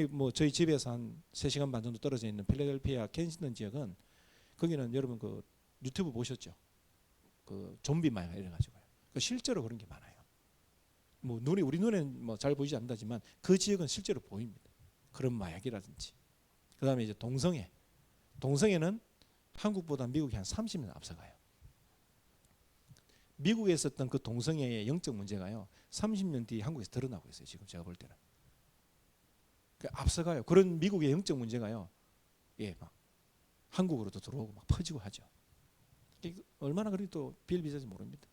뭐 저희 집에서 한 3시간 반 정도 떨어져 있는 필라델피아 켄싱턴 지역은 거기는 여러분 그 유튜브 보셨죠? 그 좀비 마약 이래 가지고요. 실제로 그런 게 많아요. 뭐 우리 눈에는 뭐 잘 보이지 않는다지만 그 지역은 실제로 보입니다. 그런 마약이라든지. 그다음에 이제 동성애는 한국보다 미국이 한 30년 앞서가요. 미국에 있었던 그 동성애의 영적 문제가요 30년 뒤에 한국에서 드러나고 있어요. 지금 제가 볼 때는 앞서가요. 그런 미국의 영적 문제가요, 막 한국으로도 들어오고 막 퍼지고 하죠. 얼마나 그리 또 비일비재인지 모릅니다.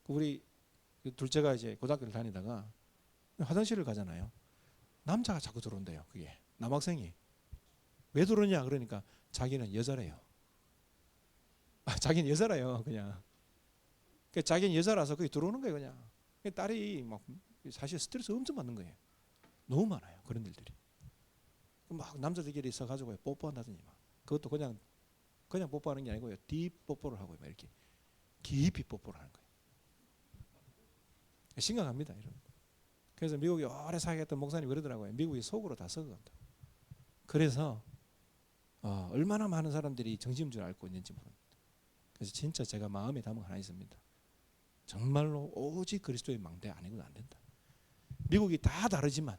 우리 둘째가 이제 고등학교를 다니다가 화장실을 가잖아요. 남자가 자꾸 들어온대요. 그게 남학생이 왜 들어오냐 그러니까 자기는 여자래요. 자기는 여자래요. 그냥 자기는 여자라서 거기 들어오는 거예요. 그냥 딸이 막 사실 스트레스 엄청 받는 거예요. 너무 많아요. 그런 일들이. 막 남자들끼리 있어가지고 뽀뽀한다든지 막 그것도 그냥 뽀뽀하는 게 아니고요. 딥 뽀뽀를 하고요. 막 이렇게 깊이 뽀뽀를 하는 거예요. 심각합니다. 이런. 그래서 미국에 오래 사역했던 목사님 그러더라고요. 미국이 속으로 다 썩어간다. 그래서 얼마나 많은 사람들이 정신줄 앓고 있는지 모릅니다. 그래서 진짜 제가 마음에 담은 거 하나 있습니다. 정말로 오직 그리스도의 망대 아니고는 안 된다. 미국이 다 다르지만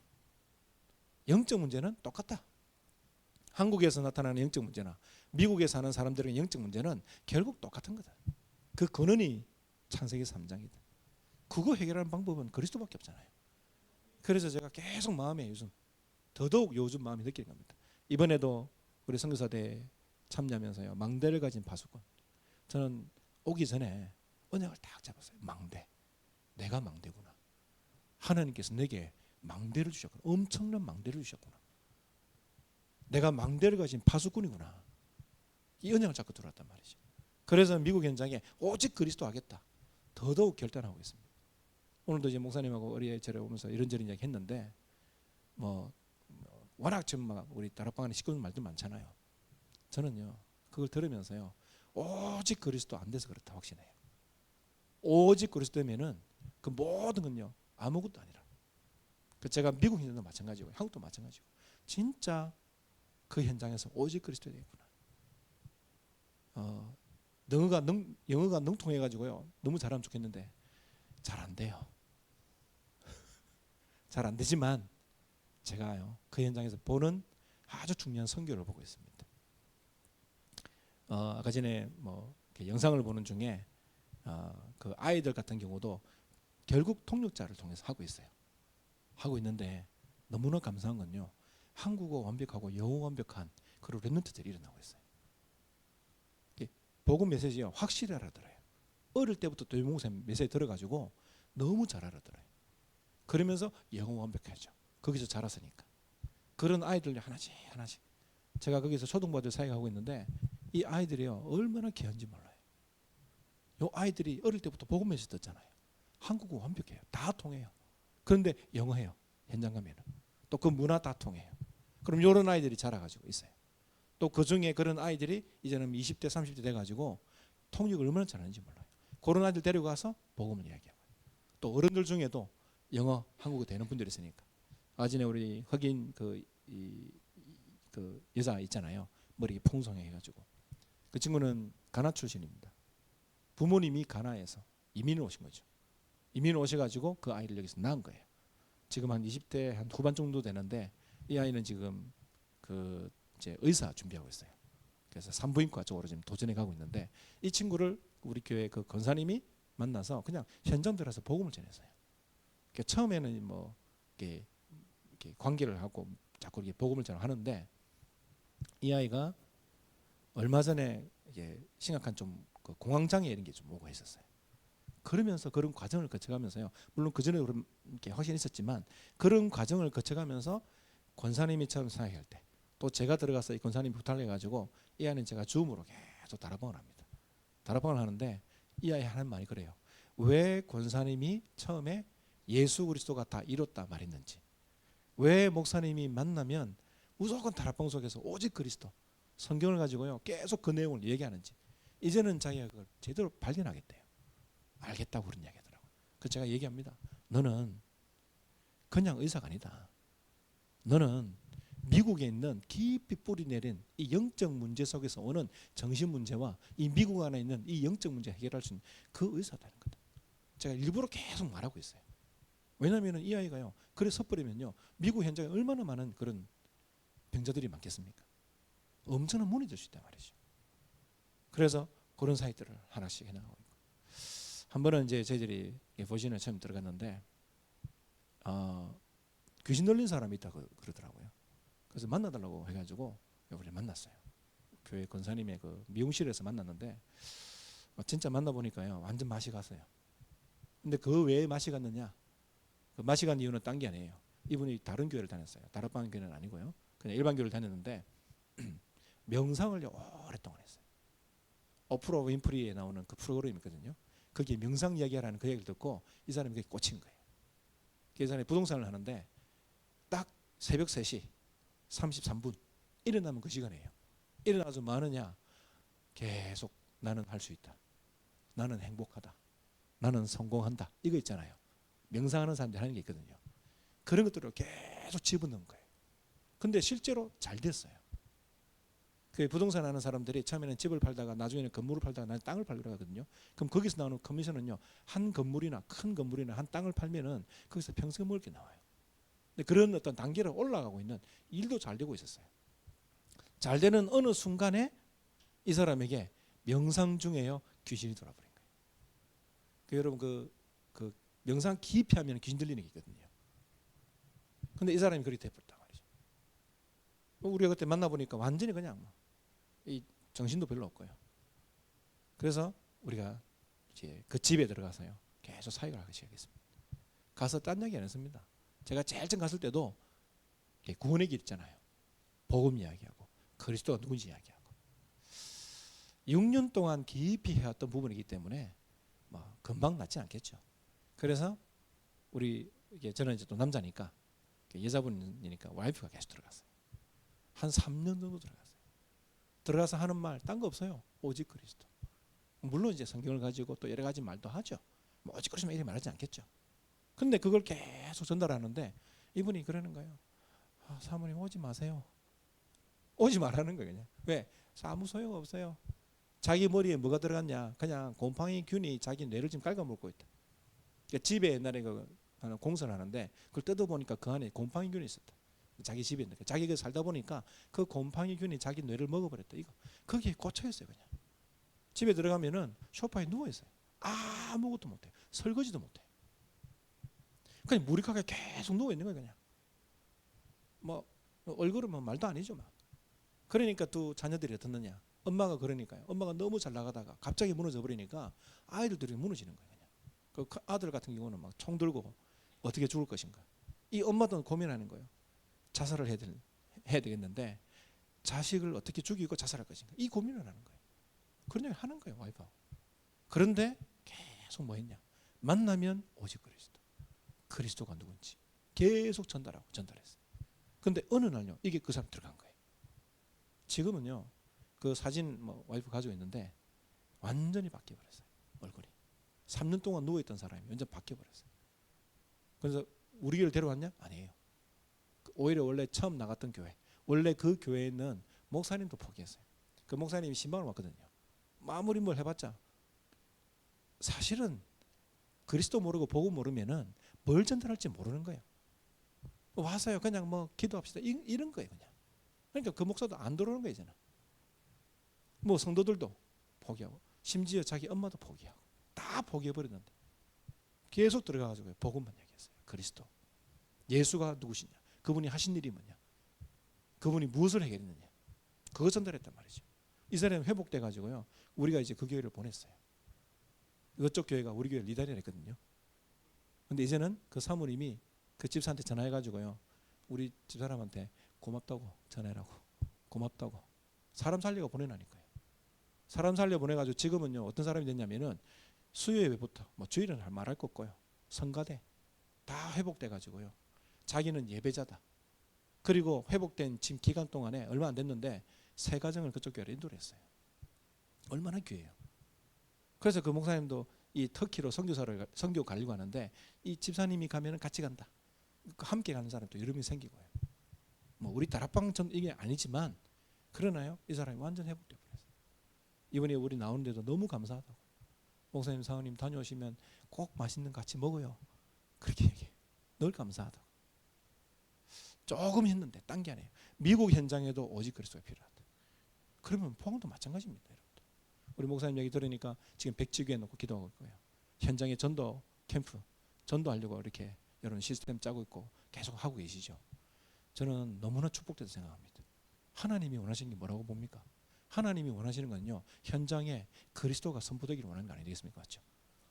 영적 문제는 똑같다. 한국에서 나타나는 영적 문제나 미국에 사는 사람들의 영적 문제는 결국 똑같은 거다. 그 근원이 창세기 3장이다. 그거 해결하는 방법은 그리스도밖에 없잖아요. 그래서 제가 계속 마음에 더더욱 요즘 마음이 느끼는 겁니다. 이번에도 우리 선교사대에 참여하면서요, 망대를 가진 파수꾼, 저는 오기 전에 언약을 딱 잡았어요. 망대, 내가 망대구나. 하나님께서 내게 망대를 주셨구나. 엄청난 망대를 주셨구나. 내가 망대를 가진 파수꾼이구나. 이 언약을 잡고 들어왔단 말이죠. 그래서 미국 현장에 오직 그리스도 하겠다. 더더욱 결단하고 있습니다. 오늘도 이제 목사님하고 어리애절에 오면서 이런저런 이야기 했는데 워낙 지금 막 우리 다락방 안에 시끄러운 말도 많잖아요. 저는요 그걸 들으면서요 오직 그리스도 안 돼서 그렇다 확신해요. 오직 그리스도면은 그 모든 건요 아무것도 아니라. 제가 미국 현장도 마찬가지고 한국도 마찬가지고 진짜 그 현장에서 오직 그리스도 되겠구나. 영어가 능통해가지고요 너무 잘하면 좋겠는데 잘 안 돼요. 잘 안 되지만 제가요 그 현장에서 보는 아주 중요한 선교를 보고 있습니다. 아까 전에 영상을 보는 중에 그 아이들 같은 경우도 결국 통역자를 통해서 하고 있어요. 하고 있는데 너무나 감사한 건요 한국어 완벽하고 영어 완벽한 그런 랩런트들이 일어나고 있어요. 복음 메시지요 확실히 알아들어요. 어릴 때부터 도유목사 메시지 들어가지고 너무 잘 알아들어요. 그러면서 영어 완벽하죠. 거기서 자랐으니까. 그런 아이들 하나씩 제가 거기서 초등부들 사역하고 있는데 이 아이들이요 얼마나 귀한지 몰라요. 이 아이들이 어릴 때부터 복음 메시지 듣잖아요. 한국어 완벽해요. 다 통해요. 그런데 영어해요. 현장 가면은 또 그 문화 다 통해요. 그럼 이런 아이들이 자라가지고 있어요. 또 그 중에 그런 아이들이 이제는 20대 30대 돼가지고 통역을 얼마나 잘하는지 몰라요. 그런 아이들 데려가서 복음을 이야기하고 또 어른들 중에도 영어 한국어 되는 분들이 있으니까 아전에 우리 흑인 그 여자 있잖아요. 머리 풍성해가지고 그 친구는 가나 출신입니다. 부모님이 가나에서 이민을 오신 거죠. 이민을 오셔가지고 그 아이를 여기서 낳은 거예요. 지금 한 20대 한 후반 정도 되는데 이 아이는 지금 그 이제 의사 준비하고 있어요. 그래서 산부인과 쪽으로 지금 도전해 가고 있는데 이 친구를 우리 교회 그 권사님이 만나서 그냥 현장 들어서 복음을 전했어요. 그러니까 처음에는 이렇게 관계를 하고 자꾸 이렇게 복음을 전하는데 이 아이가 얼마 전에 이게 심각한 좀 그 공황장애 이런 게 좀 오고 있었어요. 그러면서 그런 과정을 거쳐가면서요. 물론 그 전에 이렇게 확신이 있었지만 그런 과정을 거쳐가면서 권사님이 처음 사역할 때 또 제가 들어가서 이 권사님 부탁해가지고 이 아이는 제가 줌으로 계속 다락방을 합니다. 다락방을 하는데 이 아이 하는 말이 그래요. 왜 권사님이 처음에 예수 그리스도가 다 이뤘다 말했는지, 왜 목사님이 만나면 무조건 다락방 속에서 오직 그리스도 성경을 가지고요 계속 그 내용을 얘기하는지 이제는 자기가 그걸 제대로 발견하겠대요. 알겠다고 그런 이야기하더라고요. 그래서 제가 얘기합니다. 너는 그냥 의사가 아니다. 너는 미국에 있는 깊이 뿌리 내린 이 영적 문제 속에서 오는 정신 문제와 이 미국 안에 있는 이 영적 문제 해결할 수 있는 그 의사다는 거다. 제가 일부러 계속 말하고 있어요. 왜냐하면 이 아이가요, 그래 섣버리면요, 미국 현장에 얼마나 많은 그런 병자들이 많겠습니까? 엄청난 문이 될 수 있단 말이죠. 그래서 그런 사이트를 하나씩 해나가고 있고, 한 번은 이제 저희들이 보시는 처음 들어갔는데 귀신 들린 사람이 있다고 그러더라고요. 그래서 만나달라고 해가지고 우리 만났어요. 교회 권사님의 그 미용실에서 만났는데 진짜 만나보니까요, 완전 맛이 갔어요. 근데 그 왜 맛이 갔느냐? 그 맛이 간 이유는 딴 게 아니에요. 이분이 다른 교회를 다녔어요. 다락방 교회는 아니고요, 그냥 일반 교회를 다녔는데 명상을 오랫동안 했어요. 오프라 윈프리에 나오는 그 프로그램이 있거든요. 거기에 명상 이야기하라는 그 얘기를 듣고 이 사람이 그게 꽂힌 거예요. 그 사람이 부동산을 하는데 딱 새벽 3시 33분 일어나면 그 시간이에요. 일어나서 뭐 하느냐? 계속 나는 할 수 있다, 나는 행복하다, 나는 성공한다, 이거 있잖아요. 명상하는 사람들이 하는 게 있거든요. 그런 것들을 계속 집어넣은 거예요. 근데 실제로 잘 됐어요. 그 부동산 하는 사람들이 처음에는 집을 팔다가 나중에는 건물을 팔다가 나중에 땅을 팔려고 하거든요. 그럼 거기서 나오는 커미션은요, 한 건물이나 큰 건물이나 한 땅을 팔면은 거기서 평생 먹을 게 나와요. 근데 그런 어떤 단계를 올라가고 있는 일도 잘 되고 있었어요. 잘 되는 어느 순간에 이 사람에게 명상 중에요, 귀신이 돌아버린 거예요. 여러분 그 명상 깊이 하면 귀신 들리는 게 있거든요. 근데 이 사람이 그렇게 돼버렸단 말이죠. 우리가 그때 만나보니까 완전히 그냥 이 정신도 별로 없고요. 그래서 우리가 이제 그 집에 들어가서요, 계속 사역을 하기 시작했습니다. 가서 딴 얘기 안 했습니다. 제가 제일 처음 갔을 때도 구원의 길 있잖아요. 복음 이야기하고 그리스도가 누군지 이야기하고 6년 동안 깊이 해왔던 부분이기 때문에 뭐 금방 낫지 않겠죠. 그래서 우리 저는 이제 또 남자니까 여자분이니까 와이프가 계속 들어갔어요. 한 3년 정도 들어갔어요. 들어가서 하는 말 딴 거 없어요. 오직 그리스도. 물론 이제 성경을 가지고 또 여러 가지 말도 하죠. 뭐 오직 그리스도 이렇게 말하지 않겠죠. 근데 그걸 계속 전달하는데 이분이 그러는 거예요. 사모님 오지 마세요. 오지 말라는 거예요. 그냥. 왜? 아무 소용 없어요. 자기 머리에 뭐가 들어갔냐? 그냥 곰팡이균이 자기 뇌를 지금 갉아먹고 있다. 그러니까 집에 옛날에 공사를 하는데 그걸 뜯어보니까 그 안에 곰팡이균이 있었다. 자기 집에 있는데 자기가 살다 보니까 그 곰팡이균이 자기 뇌를 먹어버렸다. 이거 거기에 꽂혀 있어요. 그냥 집에 들어가면은 소파에 누워 있어요. 아무것도 못해. 설거지도 못해. 그냥 무리하게 계속 누워 있는 거예요. 그냥 뭐 얼굴은 뭐 말도 아니죠. 막. 그러니까 또 자녀들이 어떻느냐? 엄마가 그러니까요. 엄마가 너무 잘 나가다가 갑자기 무너져 버리니까 아이들이 무너지는 거예요. 그냥 그 아들 같은 경우는 막 총 들고 어떻게 죽을 것인가. 이 엄마도 고민하는 거예요. 자살을 해야 되겠는데 자식을 어떻게 죽이고 자살할 것인가. 이 고민을 하는 거예요. 그런 얘기 하는 거예요, 와이프하고. 그런데 계속 뭐 했냐? 만나면 오직 그리스도. 그리스도가 누군지 계속 전달했어요. 근데 어느 날요, 이게 그 사람 들어간 거예요. 지금은요, 그 사진 와이프 가지고 있는데 완전히 바뀌어버렸어요. 얼굴이. 3년 동안 누워있던 사람이 완전 바뀌어버렸어요. 그래서 우리 교회를 데려왔냐? 아니에요. 오히려 원래 처음 나갔던 교회, 원래 그 교회는 목사님도 포기했어요. 그 목사님이 신방을 왔거든요. 아무리 뭘 해봤자 사실은 그리스도 모르고 복음 모르면은 뭘 전달할지 모르는 거예요. 와서요 그냥 뭐 기도합시다 이런 거예요. 그냥. 그러니까 그 목사도 안 들어오는 거예요. 이제는. 뭐 성도들도 포기하고 심지어 자기 엄마도 포기하고 다 포기해버렸는데 계속 들어가가지고 복음만 얘기했어요. 그리스도, 예수가 누구시냐, 그분이 하신 일이 뭐냐, 그분이 무엇을 해결했느냐, 그거 전달했단 말이죠. 이 사람이 회복돼 가지고요, 우리가 이제 그 교회를 보냈어요. 이쪽 교회가 우리 교회 리더를 했거든요. 근데 이제는 그 사모님이 그 집사한테 전화해 가지고요, 우리 집사람한테 고맙다고 전해라고, 고맙다고. 사람 살려고 보내라니까요. 사람 살려 보내가지고 지금은요 어떤 사람이 됐냐면은 수요예배부터 뭐 주일은 말할 것 없고요, 성가대 다 회복돼 가지고요, 자기는 예배자다. 그리고 회복된 지금 기간 동안에 얼마 안 됐는데 3가정을 그쪽 교회로 인도를 했어요. 얼마나 귀해요. 그래서 그 목사님도 이 터키로 선교 가려고 하는데 이 집사님이 가면은 같이 간다. 함께 가는 사람도 여러 명 생기고요. 뭐 우리 다락방처럼 이게 아니지만 그러나요? 이 사람이 완전 회복되어 버렸어요. 이번에 우리 나오는데도 너무 감사하다고. 목사님, 사모님 다녀오시면 꼭 맛있는 거 같이 먹어요. 그렇게 얘기해요. 늘 감사하다고. 조금 했는데 딴 게 아니에요. 미국 현장에도 오직 그리스도가 필요하다. 그러면 포항도 마찬가지입니다, 여러분들. 우리 목사님 얘기 들으니까 지금 백지교에 놓고 기도하고 있고요. 현장에 전도 캠프 전도하려고 이렇게 여러분 시스템 짜고 있고 계속 하고 계시죠. 저는 너무나 축복돼서 생각합니다. 하나님이 원하시는 게 뭐라고 봅니까? 하나님이 원하시는 건요, 현장에 그리스도가 선포되기를 원하는 거 아니겠습니까? 맞죠?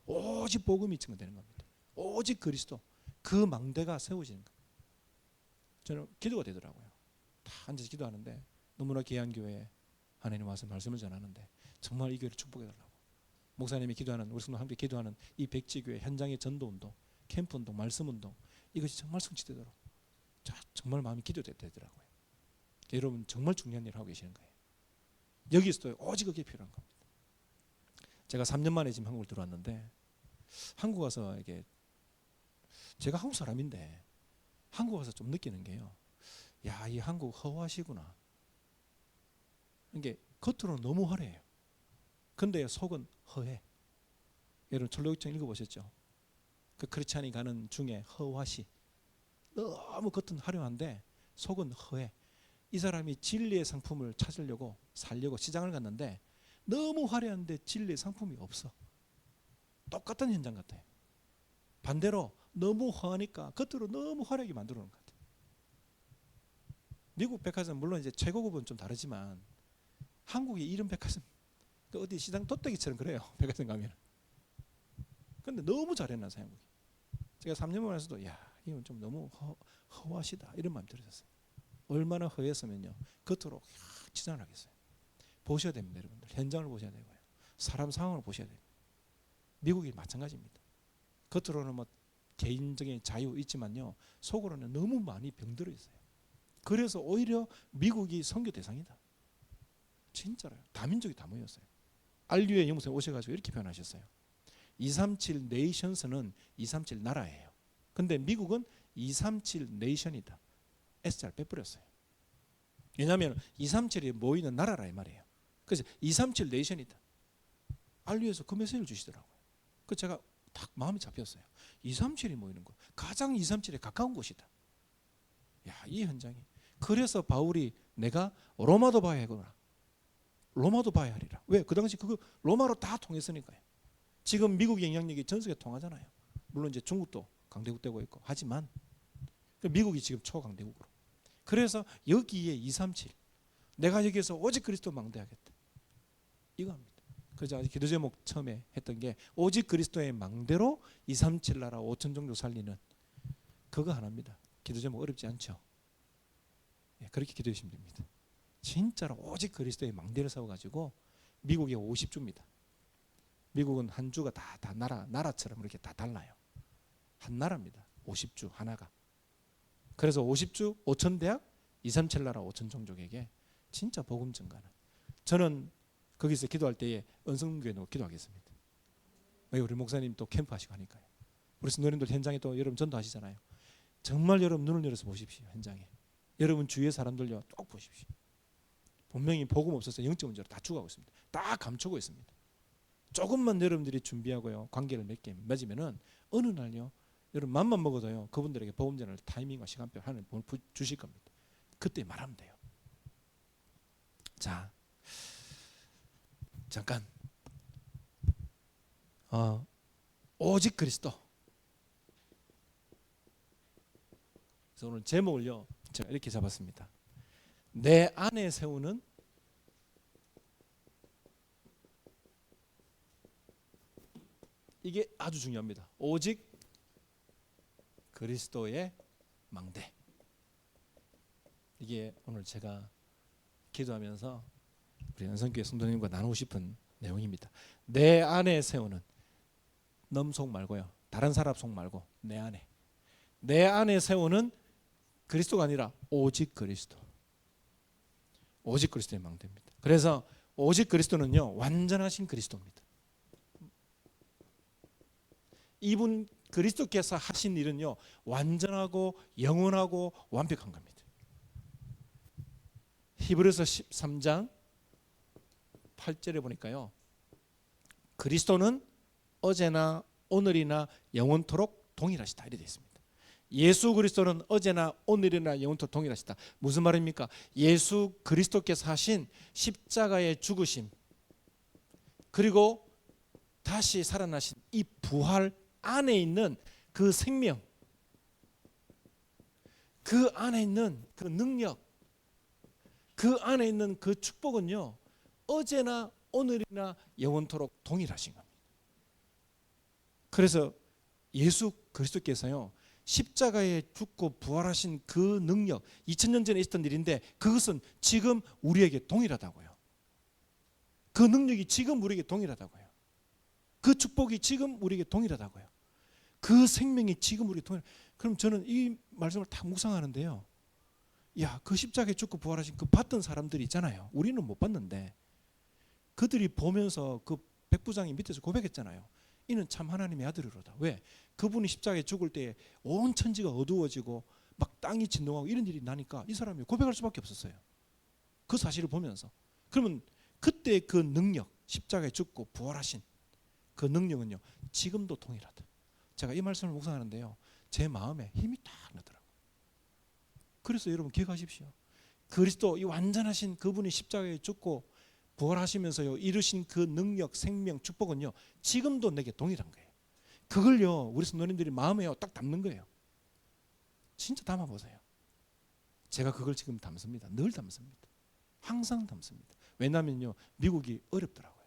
오직 복음이 증거되는 겁니다. 오직 그리스도, 그 망대가 세워지는 겁니다. 저는 기도가 되더라고요. 다 앉아서 기도하는데 너무나 귀한 교회에 하나님 와서 말씀을 전하는데 정말 이 교회를 축복해달라고. 목사님이 기도하는, 우리 성도 함께 기도하는 이 백지교회 현장의 전도운동, 캠프운동, 말씀운동, 이것이 정말 성취되도록 정말 마음이 기도되더라고요. 여러분 정말 중요한 일을 하고 계시는 거예요. 여기서도 오직 그게 필요한 겁니다. 제가 3년 만에 지금 한국을 들어왔는데 한국 와서 이게 제가 한국 사람인데 한국 와서 좀 느끼는 게요. 야, 이 한국 허화시구나. 이게 겉으로는 너무 화려해요. 근데 속은 허해. 여러분 철로역정 읽어보셨죠? 그 크리스찬이 가는 중에 허화시. 너무 겉은 화려한데 속은 허해. 이 사람이 진리의 상품을 찾으려고 살려고 시장을 갔는데 너무 화려한데 진리의 상품이 없어. 똑같은 현장 같아요. 반대로 너무 허하니까 겉으로 너무 화려하게 만들어 놓은 것 같아요. 미국 백화점 물론 이제 최고급은 좀 다르지만 한국의 이런 백화점 어디 시장 돗대기처럼 그래요. 백화점 가면. 근데 너무 잘해놨어요, 한국이. 제가 3년 만에서도 야, 이건 좀 너무 허하시다 이런 마음이 들었어요. 얼마나 허했으면요, 겉으로 치장을 하겠어요. 보셔야 됩니다, 여러분들. 현장을 보셔야 되고요. 사람 상황을 보셔야 됩니다. 미국이 마찬가지입니다. 겉으로는 뭐 개인적인 자유 있지만요, 속으로는 너무 많이 병들어 있어요. 그래서 오히려 미국이 선교 대상이다. 진짜로요. 다민족이 다 모였어요. 알류의 영무사님 오셔가지고 이렇게 표현하셨어요. 237 네이션스는 237 나라예요. 근데 미국은 237 네이션이다. S자를 빼버렸어요. 왜냐하면 237이 모이는 나라라 이 말이에요. 그래서 237 네이션이다. 알류에서 그 메시지를 주시더라고요. 그 제가 딱 마음이 잡혔어요. 237이 모이는 곳, 가장 237에 가까운 곳이다. 야, 이 현장이. 그래서 바울이 내가 로마도 봐야 하구나. 로마도 봐야 하리라. 왜? 그 당시 그거 로마로 다 통했으니까요. 지금 미국의 영향력이 전 세계 통하잖아요. 물론 이제 중국도 강대국 되고 있고 하지만 미국이 지금 초강대국으로. 그래서 여기에 237 내가 여기에서 오직 그리스도 망대하겠다. 이거 합니다. 그래서 기도 제목 처음에 했던 게 오직 그리스도의 망대로 237 나라 5천 종족 살리는 그거 하나입니다. 기도 제목 어렵지 않죠? 예, 그렇게 기도해 주시면 됩니다. 진짜로 오직 그리스도의 망대를 세워가지고 미국의 50주입니다. 미국은 한 주가 다 나라처럼 이렇게 다 달라요. 한 나라입니다. 50주 하나가. 그래서 50주 5천 대학 237 나라 5천 종족에게 진짜 복음 증가는. 저는 거기서 기도할 때에 은성교회 놓고 기도하겠습니다. 왜? 우리 목사님 또 캠프 하시고 하니까요. 우리 성도님들 현장에 또 여러분 전도하시잖아요. 정말 여러분 눈을 열어서 보십시오. 현장에. 여러분 주위의 사람들요 꼭 보십시오. 분명히 복음 없어서 영적 문제로 다 죽어가고 있습니다. 다 감추고 있습니다. 조금만 여러분들이 준비하고요 관계를 맺으면은 어느 날요 여러분 맘만 먹어도요 그분들에게 복음 전할 타이밍과 시간표 하나님 주실 겁니다. 그때 말하면 돼요. 자, 잠깐 오직 그리스도. 그래서 오늘 제목을요 제가 이렇게 잡았습니다. 내 안에 세우는 이게 아주 중요합니다. 오직 그리스도의 망대. 이게 오늘 제가 기도하면서 우리 연성교회 성도님과 나누고 싶은 내용입니다. 내 안에 세우는 남 속 말고요. 다른 사람 속 말고 내 안에. 내 안에 세우는 그리스도가 아니라 오직 그리스도. 오직 그리스도의 망대입니다. 그래서 오직 그리스도는요 완전하신 그리스도입니다. 이분 그리스도께서 하신 일은요 완전하고 영원하고 완벽한 겁니다. 히브리서 13장 8절에 보니까요. 그리스도는 어제나 오늘이나 영원토록 동일하시다 이렇게 되어 있습니다. 예수 그리스도는 어제나 오늘이나 영원토록 동일하시다. 무슨 말입니까? 예수 그리스도께서 하신 십자가의 죽으심 그리고 다시 살아나신 이 부활 안에 있는 그 생명, 그 안에 있는 그 능력, 그 안에 있는 그 축복은요, 어제나 오늘이나 영원토록 동일하신 겁니다. 그래서 예수 그리스도께서요, 십자가에 죽고 부활하신 그 능력, 2000년 전에 있었던 일인데 그것은 지금 우리에게 동일하다고요. 그 능력이 지금 우리에게 동일하다고요. 그 축복이 지금 우리에게 동일하다고요. 그 생명이 지금 우리에게 동일. 그럼 저는 이 말씀을 다 묵상하는데요. 야, 그 십자가에 죽고 부활하신 그 봤던 사람들이 있잖아요. 우리는 못 봤는데 그들이 보면서 그 백부장이 밑에서 고백했잖아요. 이는 참 하나님의 아들이로다. 왜? 그분이 십자가에 죽을 때 온 천지가 어두워지고 막 땅이 진동하고 이런 일이 나니까 이 사람이 고백할 수밖에 없었어요. 그 사실을 보면서. 그러면 그때 그 능력, 십자가에 죽고 부활하신 그 능력은요, 지금도 동일하다. 제가 이 말씀을 묵상하는데요, 제 마음에 힘이 딱 나더라고요. 그래서 여러분 기억하십시오. 그리스도 이 완전하신 그분이 십자가에 죽고 부활하시면서요 이루신 그 능력, 생명, 축복은요 지금도 내게 동일한 거예요. 그걸요 우리 성도님들이 마음에요 딱 담는 거예요. 진짜 담아보세요. 제가 그걸 지금 담습니다. 늘 담습니다. 항상 담습니다. 왜냐하면요 미국이 어렵더라고요.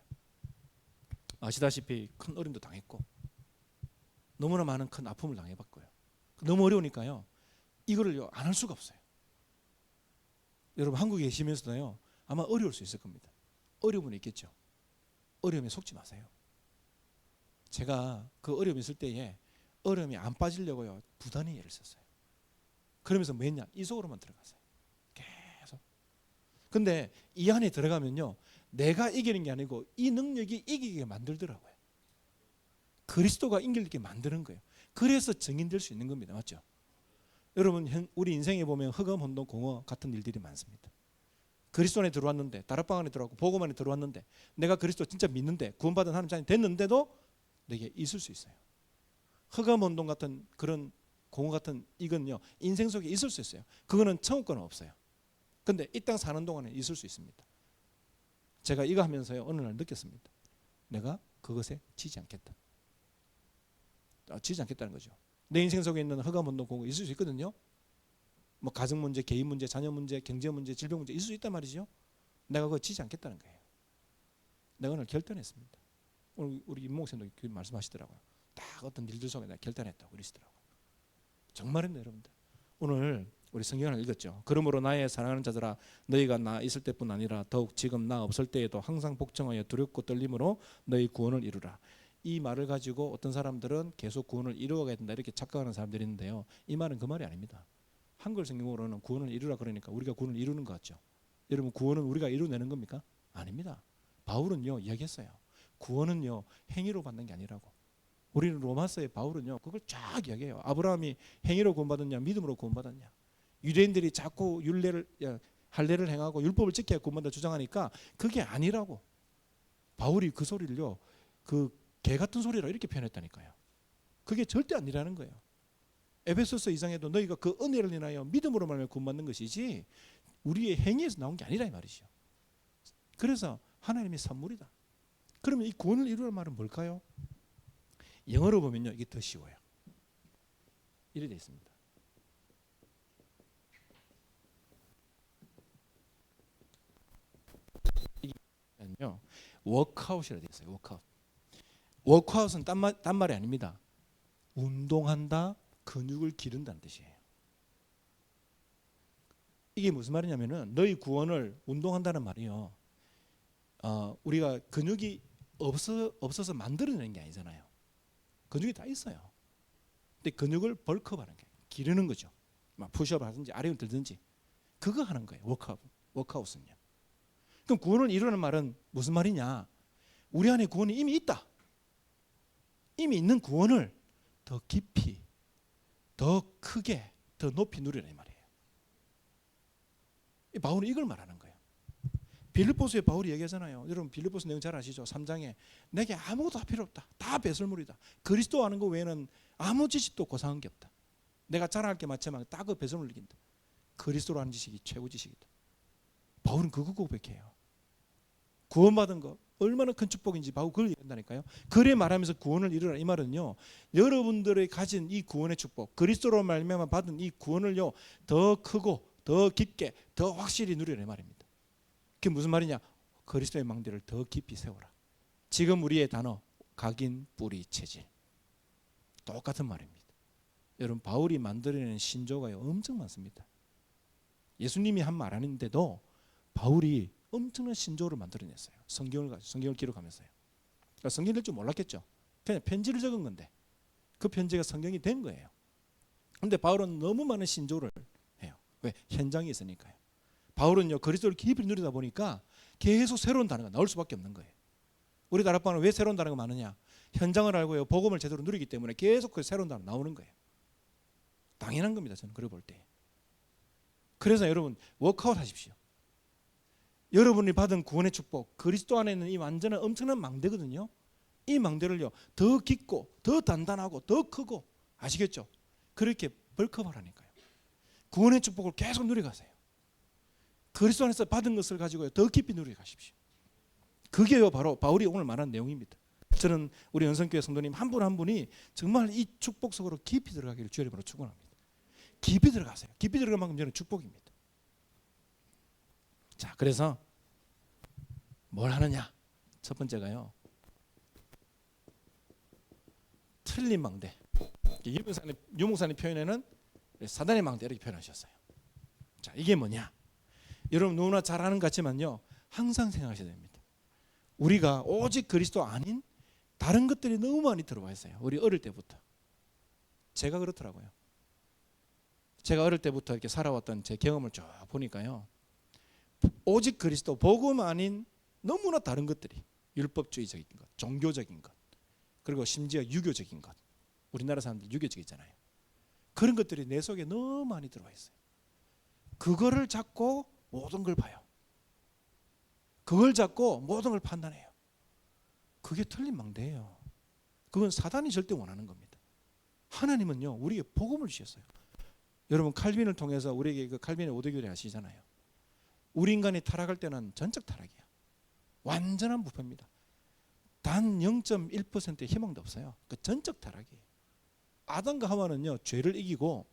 아시다시피 큰 어려움도 당했고 너무나 많은 큰 아픔을 당해봤고요. 너무 어려우니까요 이거를요 안 할 수가 없어요. 여러분 한국에 계시면서도요 아마 어려울 수 있을 겁니다. 어려움은 있겠죠. 어려움에 속지 마세요. 제가 그 어려움이 있을 때에 어려움이 안 빠지려고요 부단히 애를 썼어요. 그러면서 뭐 했냐? 이 속으로만 들어갔어요. 계속. 근데 이 안에 들어가면요 내가 이기는 게 아니고 이 능력이 이기게 만들더라고요. 그리스도가 이기게 만드는 거예요. 그래서 증인될 수 있는 겁니다. 맞죠? 여러분 우리 인생에 보면 흑암, 혼돈, 공허 같은 일들이 많습니다. 그리스도 안에 들어왔는데, 다락방 안에 들어왔고 복음 안에 들어왔는데 내가 그리스도 진짜 믿는데 구원받은 하나님 자녀 됐는데도 내게 있을 수 있어요. 흑암, 혼돈 같은 그런 공허 같은 이건요 인생 속에 있을 수 있어요. 그거는 천국권은 없어요. 근데 이 땅 사는 동안에 있을 수 있습니다. 제가 이거 하면서요 어느 날 느꼈습니다. 내가 그것에 지지 않겠다. 지지 않겠다는 거죠. 내 인생 속에 있는 흑암, 혼돈, 공허 있을 수 있거든요. 뭐 가정 문제, 개인 문제, 자녀 문제, 경제 문제, 질병 문제 있을 수 있단 말이죠. 내가 그거 지지 않겠다는 거예요. 내가 오늘 결단했습니다. 오늘 우리 임 목사님도 그 말씀하시더라고요. 딱 어떤 일들 속에 내가 결단했다고 그러시더라고요. 정말입니다, 여러분들. 오늘 우리 성경을 읽었죠. 그러므로 나의 사랑하는 자들아 너희가 나 있을 때뿐 아니라 더욱 지금 나 없을 때에도 항상 복종하여 두렵고 떨림으로 너희 구원을 이루라. 이 말을 가지고 어떤 사람들은 계속 구원을 이루어가야 된다 이렇게 착각하는 사람들이 있는데요. 이 말은 그 말이 아닙니다. 한글 성경으로는 구원을 이루라 그러니까 우리가 구원을 이루는 것 같죠. 여러분 구원은 우리가 이루내는 겁니까? 아닙니다. 바울은요 이야기했어요. 구원은요 행위로 받는 게 아니라고. 우리는 로마서의 바울은요 그걸 쫙 이야기해요. 아브라함이 행위로 구원받았냐 믿음으로 구원받았냐. 유대인들이 자꾸 할례를 행하고 율법을 지켜야 구원받는다 주장하니까 그게 아니라고. 바울이 그 소리를요 그 개 같은 소리라 이렇게 표현했다니까요. 그게 절대 아니라는 거예요. 에베소서 2장에도 너희가 그 은혜를 인하여 믿음으로 말하며 구원받는 것이지 우리의 행위에서 나온 게 아니라 이 말이죠. 그래서 하나님의 선물이다. 그러면 이 구원을 이루는 말은 뭘까요? 영어로 보면요 이게 더 쉬워요. 이렇게 되어 있습니다. 이게요 워크아웃이라 되어 있어요. 워크아웃. 워크아웃은 딴 말이 아닙니다. 운동한다, 근육을 기른다는 뜻이에요. 이게 무슨 말이냐면은 너희 구원을 운동한다는 말이요. 우리가 근육이 없어서 만들어내는 게 아니잖아요. 근육이 다 있어요. 근데 근육을 벌크업하는 게 기르는 거죠. 막 푸시업을 하든지 아래를 들든지 그거 하는 거예요. 워크아웃은요. 그럼 구원을 이루는 말은 무슨 말이냐? 우리 안에 구원이 이미 있다. 이미 있는 구원을 더 깊이, 더 크게, 더 높이 누리는 말이에요. 바울은 이걸 말하는 거예요. 빌립보서에 바울이 얘기하잖아요. 여러분 빌립보서 내용 잘 아시죠? 3장에 내게 아무것도 필요 없다. 다 배설물이다. 그리스도 아는 것 외에는 아무 지식도 고상한 게 없다. 내가 자랑할 게 많지만 다 그 배설물 이긴다. 그리스도로 아는 지식이 최고 지식이다. 바울은 그거 고백해요. 구원받은 거 얼마나 큰 축복인지 바울 그걸 얘기한다니까요. 그래 말하면서 구원을 이루라 이 말은요, 여러분들이 가진 이 구원의 축복, 그리스도로 말미암아 받은 이 구원을요 더 크고 더 깊게 더 확실히 누리라 이 말입니다. 그게 무슨 말이냐? 그리스도의 망대를 더 깊이 세워라. 지금 우리의 단어 각인, 뿌리, 체질 똑같은 말입니다. 여러분 바울이 만들어내는 신조가요 엄청 많습니다. 예수님이 한 말 아닌데도 바울이 엄청난 신조를 만들어냈어요. 성경을 기록하면서요. 그러니까 성경이 될 줄 몰랐겠죠. 그냥 편지를 적은 건데 그 편지가 성경이 된 거예요. 그런데 바울은 너무 많은 신조를 해요. 왜? 현장에 있으니까요. 바울은요 그리스도를 깊이 누리다 보니까 계속 새로운 단어가 나올 수밖에 없는 거예요. 우리 다락방은 왜 새로운 단어가 많으냐? 현장을 알고요 복음을 제대로 누리기 때문에 계속 그 새로운 단어 나오는 거예요. 당연한 겁니다. 저는 그래 볼 때. 그래서 여러분 워크아웃 하십시오. 여러분이 받은 구원의 축복, 그리스도 안에 있는 이 완전한 엄청난 망대거든요. 이 망대를요 더 깊고 더 단단하고 더 크고, 아시겠죠? 그렇게 벌크업하라니까요. 구원의 축복을 계속 누려가세요. 그리스도 안에서 받은 것을 가지고요 더 깊이 누려가십시오. 그게요 바로 바울이 오늘 말한 내용입니다. 저는 우리 연선교회 성도님 한 분 한 분이 정말 이 축복 속으로 깊이 들어가기를 주의 이름으로 축원합니다. 깊이 들어가세요. 깊이 들어갈 만큼 저는 축복입니다. 자, 그래서 뭘 하느냐? 첫 번째가요 틀린 망대. 유 목사님 표현에는 사단의 망대 이렇게 표현하셨어요. 자, 이게 뭐냐? 여러분 누구나 잘 아는 것 같지만요 항상 생각하셔야 됩니다. 우리가 오직 그리스도 아닌 다른 것들이 너무 많이 들어와 있어요. 우리 어릴 때부터. 제가 그렇더라고요. 제가 어릴 때부터 이렇게 살아왔던 제 경험을 쭉 보니까요 오직 그리스도 복음 아닌 너무나 다른 것들이, 율법주의적인 것, 종교적인 것, 그리고 심지어 유교적인 것, 우리나라 사람들 유교적이잖아요. 그런 것들이 내 속에 너무 많이 들어와 있어요. 그거를 잡고 모든 걸 봐요. 그걸 잡고 모든 걸 판단해요. 그게 틀린 망대예요. 그건 사단이 절대 원하는 겁니다. 하나님은요 우리에게 복음을 주셨어요. 여러분 칼빈을 통해서 우리에게 그 칼빈의 5대 교리 아시잖아요. 우리 인간이 타락할 때는 전적 타락이야. 완전한 부패입니다. 단 0.1%의 희망도 없어요. 그 전적 타락이에요. 아담과 하와는요 죄를 이기고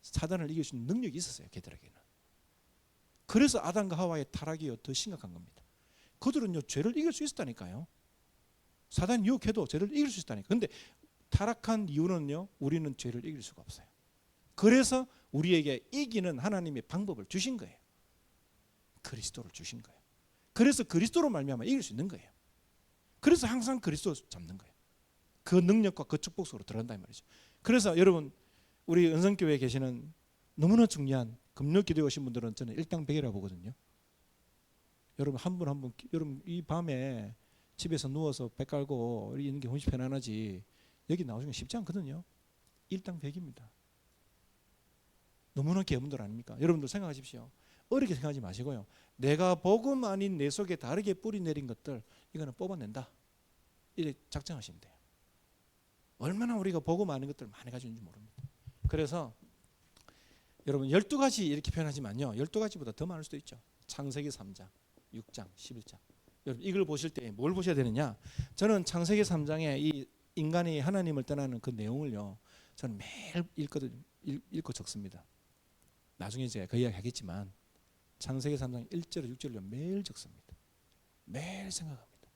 사단을 이길 수 있는 능력이 있었어요. 걔들에게는. 그래서 아담과 하와의 타락이 더 심각한 겁니다. 그들은요 죄를 이길 수 있었다니까요. 사단이 유혹해도 죄를 이길 수 있다니까. 근데 타락한 이유는요 우리는 죄를 이길 수가 없어요. 그래서 우리에게 이기는 하나님의 방법을 주신 거예요. 그리스도를 주신 거예요. 그래서 그리스도로 말미암아 이길 수 있는 거예요. 그래서 항상 그리스도 잡는 거예요. 그 능력과 그 축복 속으로 들어간다 이 말이죠. 그래서 여러분 우리 은성교회에 계시는 너무나 중요한 금요 기도에 오신 분들은 저는 일당백이라고 보거든요. 여러분 한 분 한 분 여러분 이 밤에 집에서 누워서 배 깔고 있는 게 훨씬 편안하지 여기 나오시는 게 쉽지 않거든요. 일당백입니다. 너무나 귀한 분들 아닙니까? 여러분들 생각하십시오. 어렵게 생각하지 마시고요. 내가 복음 아닌 내 속에 다르게 뿌리 내린 것들 이거는 뽑아낸다. 이렇게 작정하시면 돼요. 얼마나 우리가 복음 아닌 것들을 많이 가지고 있는지 모릅니다. 그래서 여러분 12가지 이렇게 표현하지만요. 12가지보다 더 많을 수도 있죠. 창세기 3장, 6장, 11장. 여러분 이걸 보실 때 뭘 보셔야 되느냐? 저는 창세기 3장에 이 인간이 하나님을 떠나는 그 내용을요. 저는 매일 읽고 적습니다. 나중에 제가 그 이야기 하겠지만 창세기 3장 1절 6절로 매일 적습니다. 매일 생각합니다.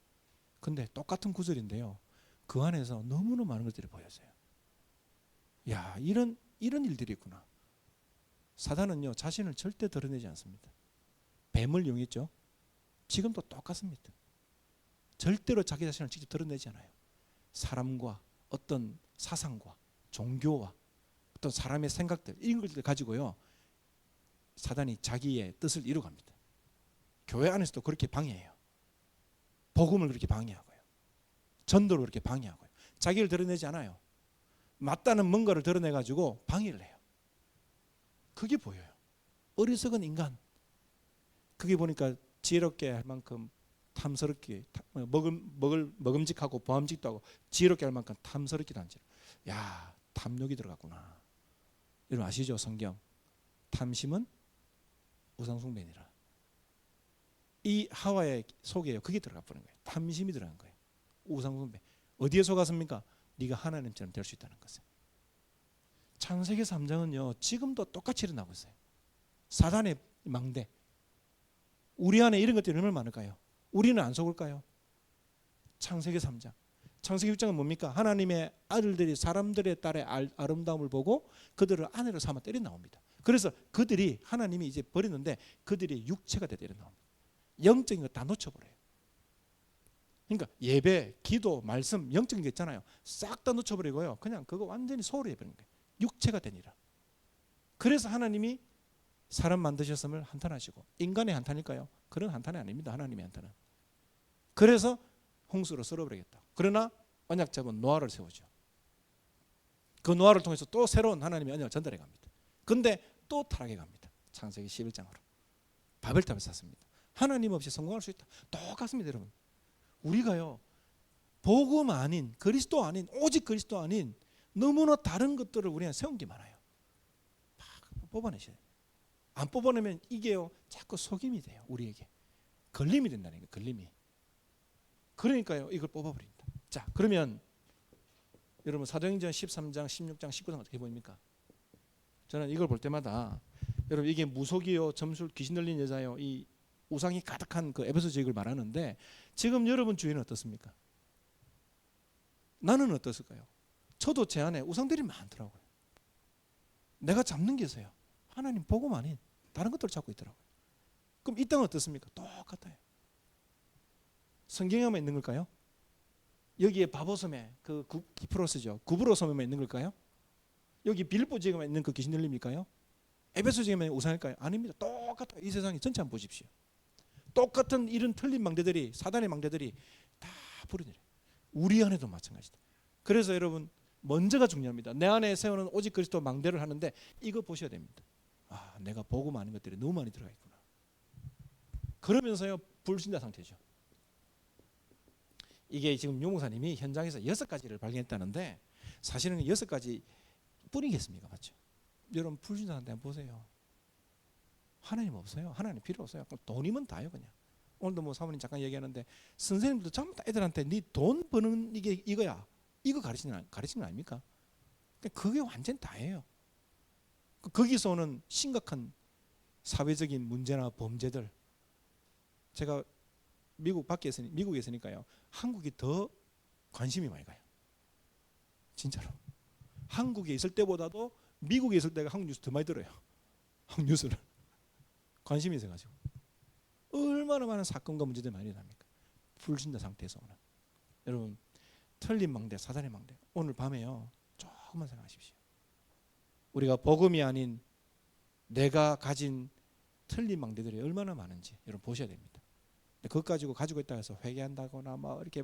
근데 똑같은 구절인데요. 그 안에서 너무나 많은 것들이 보였어요. 야, 이런 일들이 있구나. 사단은요 자신을 절대 드러내지 않습니다. 뱀을 이용했죠. 지금도 똑같습니다. 절대로 자기 자신을 직접 드러내지 않아요. 사람과 어떤 사상과 종교와 어떤 사람의 생각들 이런 것들 가지고요 사단이 자기의 뜻을 이루갑니다. 교회 안에서도 그렇게 방해해요. 복음을 그렇게 방해하고요. 전도를 그렇게 방해하고요. 자기를 드러내지 않아요. 맞다는 뭔가를 드러내가지고 방해를 해요. 그게 보여요. 어리석은 인간. 그게 보니까 지혜롭게 할 만큼 탐스럽게 먹음직하고 보암직도 하고 지혜롭게 할 만큼 탐스럽기도 한지. 야, 탐욕이 들어갔구나. 여러분 아시죠? 성경 탐심은 우상숭배니라. 이 하와의 속에요. 그게 들어가 버린 거예요. 탐심이 들어간 거예요. 우상숭배. 어디에 속았습니까? 네가 하나님처럼 될 수 있다는 것을. 창세기 3장은요 지금도 똑같이 일어나고 있어요. 사단의 망대. 우리 안에 이런 것들이 얼마나 많을까요? 우리는 안 속을까요? 창세기 3장. 창세기 6장은 뭡니까? 하나님의 아들들이 사람들의 딸의 아름다움을 보고 그들을 아내로 삼아 때려 나옵니다. 그래서 그들이 하나님이 이제 버리는데 그들이 육체가 돼 때려 나옵니다. 영적인 거 다 놓쳐버려요. 그러니까 예배, 기도, 말씀, 영적인 게 있잖아요. 싹 다 놓쳐버리고요. 그냥 그거 완전히 소홀히 해버리는 거예요. 육체가 되니라. 그래서 하나님이 사람 만드셨음을 한탄하시고 인간의 한탄일까요? 그런 한탄이 아닙니다. 하나님의 한탄은. 그래서 홍수로 썰어버리겠다. 그러나 언약 잡은 노아를 세우죠. 그 노아를 통해서 또 새로운 하나님의 언약을 전달해 갑니다. 근데 또 타락해 갑니다. 창세기 11장으로. 바벨탑을 샀습니다. 하나님 없이 성공할 수 있다. 똑같습니다, 여러분. 우리가요 복음 아닌 그리스도 아닌 오직 그리스도 아닌 너무나 다른 것들을 우리가 세운 게 많아요. 막 뽑아내셔야 돼요. 안 뽑아내면 이게요 자꾸 속임이 돼요. 우리에게 걸림이 된다는 거예요. 걸림이. 그러니까요 이걸 뽑아버린다. 자, 그러면 여러분 사도행전 13장 16장 19장 어떻게 보입니까? 저는 이걸 볼 때마다 여러분 이게 무속이요 점술 귀신 들린 여자요 이 우상이 가득한 그 에베소 지역을 말하는데 지금 여러분 주위는 어떻습니까? 나는 어떻을까요? 저도 제 안에 우상들이 많더라고요. 내가 잡는 게 있어요. 하나님 복음 아닌 다른 것들을 잡고 있더라고요. 그럼 이 땅은 어떻습니까? 똑같아요. 성경에만 있는 걸까요? 여기에 바보섬에 그 기프로스죠. 구브로섬에만 있는 걸까요? 여기 빌립보 지역에만 있는 그 귀신 들림일까요? 에베소 지역에만 우상일까요? 아닙니다. 똑같아요. 이 세상이 전체 한번 보십시오. 똑같은 이런 틀린 망대들이 사단의 망대들이 다 부르니래. 우리 안에도 마찬가지다. 그래서 여러분 먼저가 중요합니다. 내 안에 세우는 오직 그리스도 망대를 하는데 이거 보셔야 됩니다. 아, 내가 복음 아닌 것들이 너무 많이 들어가 있구나. 그러면서요 불신자 상태죠. 이게 지금 유 목사님이 현장에서 6가지를 발견했다는데 사실은 6가지 뿐이겠습니까? 맞죠? 여러분 불신자 상태 한번 보세요. 하나님 없어요. 하나님 필요 없어요. 돈이면 다요 그냥. 오늘도 뭐 사모님 잠깐 얘기하는데 선생님도 전부 다 애들한테 네 돈 버는 이게 이거야. 이거 가르치는 거 아닙니까? 그게 완전 다예요. 거기서 오는 심각한 사회적인 문제나 범죄들. 제가 미국에 있으니까요. 한국이 더 관심이 많이 가요. 진짜로. 한국에 있을 때보다도 미국에 있을 때가 한국 뉴스 더 많이 들어요. 한국 뉴스를. 관심이 있어가지고. 얼마나 많은 사건과 문제들이 많이 일어납니까? 불신자 상태에서 오는. 여러분 틀린 망대, 사단의 망대. 오늘 밤에요. 조금만 생각하십시오. 우리가 복음이 아닌 내가 가진 틀린 망대들이 얼마나 많은지 여러분 보셔야 됩니다. 그것 가지고 있다 해서 회개한다거나 막 이렇게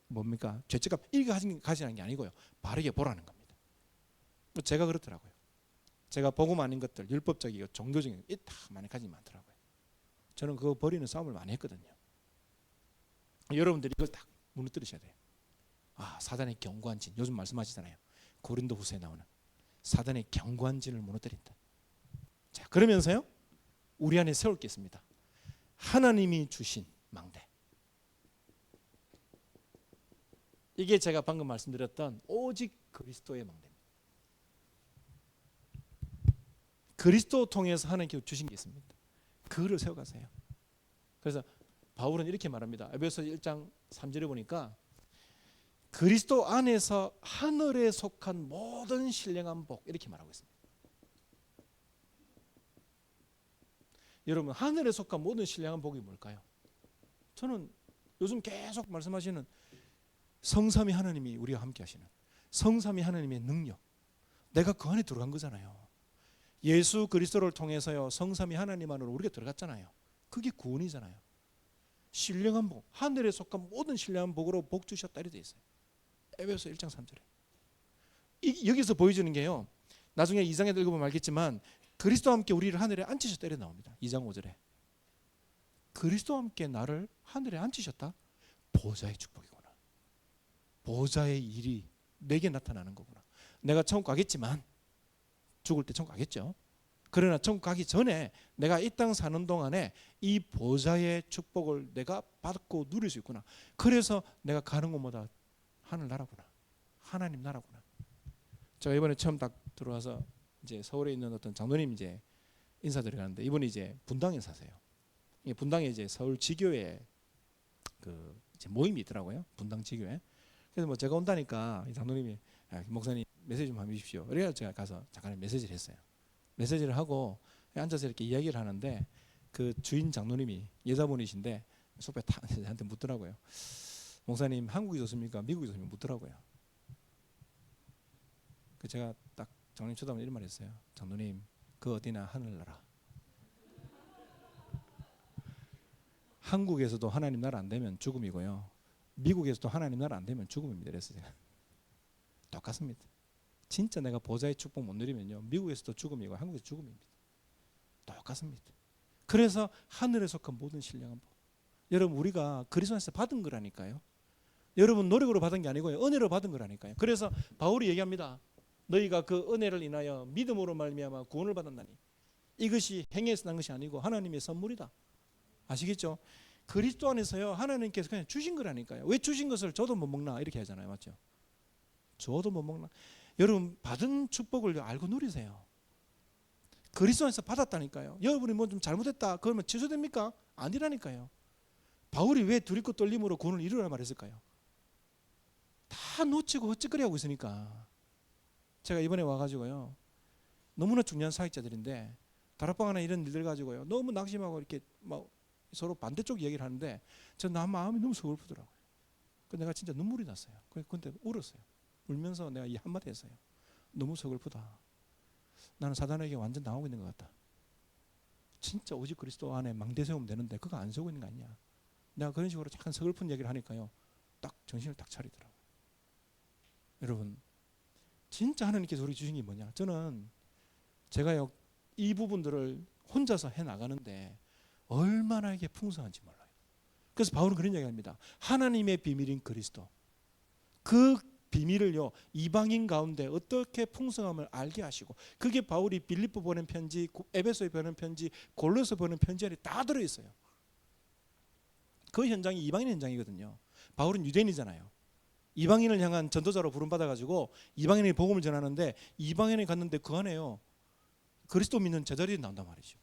뭡니까? 죄책감 이렇게 가지는 게 아니고요. 바르게 보라는 겁니다. 제가 그렇더라고요. 제가 복음 아닌 것들, 율법적이고 종교적인 것 다 많이 가지고 많더라고요. 저는 그거 버리는 싸움을 많이 했거든요. 여러분들이 이걸 딱 무너뜨리셔야 돼요. 아, 사단의 견고한 진. 요즘 말씀하시잖아요. 고린도후서에 나오는 사단의 견고한 진을 무너뜨린다. 자, 그러면서요. 우리 안에 세울 게 있습니다. 하나님이 주신 망대. 이게 제가 방금 말씀드렸던 오직 그리스도의 망대입니다. 그리스도 통해서 하나님께 주신 게 있습니다. 그거를 세워가세요. 그래서 바울은 이렇게 말합니다. 에베소 1장 3절에 보니까 그리스도 안에서 하늘에 속한 모든 신령한 복 이렇게 말하고 있습니다. 여러분 하늘에 속한 모든 신령한 복이 뭘까요? 저는 요즘 계속 말씀하시는 성삼위 하나님이 우리와 함께 하시는 성삼위 하나님의 능력. 내가 그 안에 들어간 거잖아요. 예수 그리스도를 통해서요 성삼위 하나님 안으로 우리가 들어갔잖아요. 그게 구원이잖아요. 신령한 복, 하늘에 속한 모든 신령한 복으로 복 주셨다 이렇게 돼 있어요. 에베소 1장 3절에. 여기서 보여주는 게요. 나중에 2장에 읽어보면 알겠지만 그리스도와 함께 우리를 하늘에 앉히셨다 이렇게 나옵니다. 2장 5절에. 그리스도와 함께 나를 하늘에 앉히셨다. 보좌의 축복이구나. 보좌의 일이 내게 나타나는 거구나. 내가 천국 가겠지만, 죽을 때 천국 가겠죠. 그러나 천국 가기 전에 내가 이 땅 사는 동안에 이 보좌의 축복을 내가 받고 누릴 수 있구나. 그래서 내가 가는 곳마다 하늘나라구나. 하나님 나라구나. 제가 이번에 처음 딱 들어와서 이제 서울에 있는 어떤 장로님 이제 인사드려 가는데, 이분이 이제 분당에 사세요. 분당에 이제 서울 지교회 그 이제 모임이 있더라고요. 분당 지교회. 그래서 뭐 제가 온다니까 이 장로님이 목사님 메시지 좀 해주십시오. 그래서 제가 가서 잠깐 메시지를 했어요. 메시지를 하고 앉아서 이렇게 이야기를 하는데, 그 주인 장로님이 여자분이신데 속에 다 저한테 묻더라고요. 목사님 한국이 좋습니까? 미국이 좋습니까? 묻더라고요. 그 제가 딱 장로님 쳐다보면 이런 말 했어요. 장로님, 그 어디나 하늘나라. 한국에서도 하나님 나라 안 되면 죽음이고요, 미국에서도 하나님 나라 안 되면 죽음입니다. 그래서 제가 똑같습니다. 진짜 내가 보좌의 축복 못 누리면요, 미국에서도 죽음이고 한국에서 죽음입니다. 똑같습니다. 그래서 하늘에 속한 모든 신령한 복, 여러분 우리가 그리스도 안에서 받은 거라니까요. 여러분 노력으로 받은 게 아니고요, 은혜로 받은 거라니까요. 그래서 바울이 얘기합니다. 너희가 그 은혜를 인하여 믿음으로 말미암아 구원을 받았나니 이것이 행위에서 난 것이 아니고 하나님의 선물이다. 아시겠죠? 그리스도 안에서요, 하나님께서 그냥 주신 거라니까요. 왜 주신 것을 저도 못 먹나 이렇게 하잖아요. 맞죠? 저도 못 먹나. 여러분 받은 축복을 알고 누리세요. 그리스도 안에서 받았다니까요. 여러분이 뭐 좀 잘못했다 그러면 취소됩니까? 아니라니까요. 바울이 왜 두렵고 떨림으로 구원을 이루라 말했을까요? 다 놓치고 헛짓거리하고 있으니까. 제가 이번에 와가지고요, 너무나 중요한 사역자들인데 다락방 하나 이런 일들 가지고요 너무 낙심하고 이렇게 막 서로 반대쪽 얘기를 하는데 저 나 마음이 너무 서글프더라고요. 그 내가 진짜 눈물이 났어요. 그때 울었어요. 울면서 내가 이 한마디 했어요. 너무 서글프다. 나는 사단에게 완전 당하고 있는 것 같다. 진짜 오직 그리스도 안에 망대 세우면 되는데 그거 안 세우고 있는 거 아니냐. 내가 그런 식으로 약간 서글픈 얘기를 하니까요, 딱 정신을 딱 차리더라고요. 여러분 진짜 하나님께서 우리 주신 게 뭐냐. 저는 제가요 이 부분들을 혼자서 해나가는데 얼마나 이게 풍성한지 몰라요. 그래서 바울은 그런 얘기합니다. 하나님의 비밀인 그리스도, 그 비밀을요 이방인 가운데 어떻게 풍성함을 알게 하시고, 그게 바울이 빌립보 보낸 편지, 에베소에 보낸 편지, 골로새 보낸 편지 안에 다 들어있어요. 그 현장이 이방인 현장이거든요. 바울은 유대인이잖아요. 이방인을 향한 전도자로 부름받아가지고 이방인이 복음을 전하는데, 이방인이 갔는데 그 안에요 그리스도 믿는 제자들이 나온단 말이죠.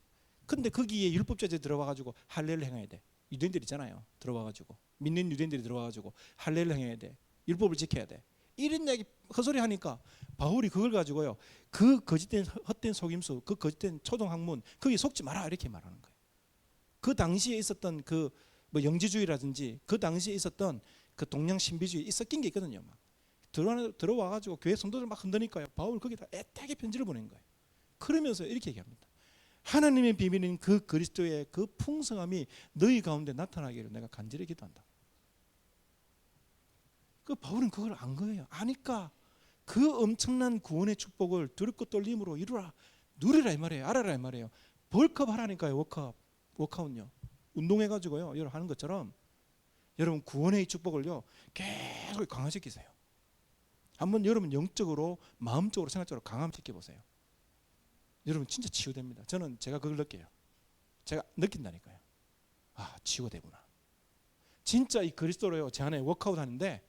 근데 거기에 율법자들이 들어와가지고 할례를 행해야 돼. 유대인들 있잖아요. 들어와가지고 믿는 유대인들이 들어와가지고 할례를 행해야 돼. 율법을 지켜야 돼. 이런 얘기 헛소리 하니까 바울이 그걸 가지고요, 그 거짓된 헛된 속임수, 그 거짓된 초등학문 거기 속지 마라 이렇게 말하는 거예요. 그 당시에 있었던 그 뭐 영지주의라든지 그 당시에 있었던 그 동양 신비주의 섞인 게 있거든요. 막 들어와가지고 교회 성도들 막 흔드니까요, 바울 거기다 애타게 편지를 보낸 거예요. 그러면서 이렇게 얘기합니다. 하나님의 비밀인 그 그리스도의 그 풍성함이 너희 가운데 나타나기를 내가 간절히 기도한다. 그 바울은 그걸 안 거예요. 아니까 그 엄청난 구원의 축복을 두렵고 떨림으로 이루라, 누리라 이 말이에요. 알아라 이 말이에요. 벌크업 하라니까요. 워크아웃요. 운동해가지고요 여러분 하는 것처럼 여러분 구원의 축복을요 계속 강화시키세요. 한번 여러분 영적으로, 마음적으로, 생각적으로 강화시켜 보세요. 여러분 진짜 치유됩니다. 저는 제가 그걸 느껴요. 제가 느낀다니까요. 아, 치유되구나. 진짜 이 그리스도로요 제 안에 워크아웃 하는데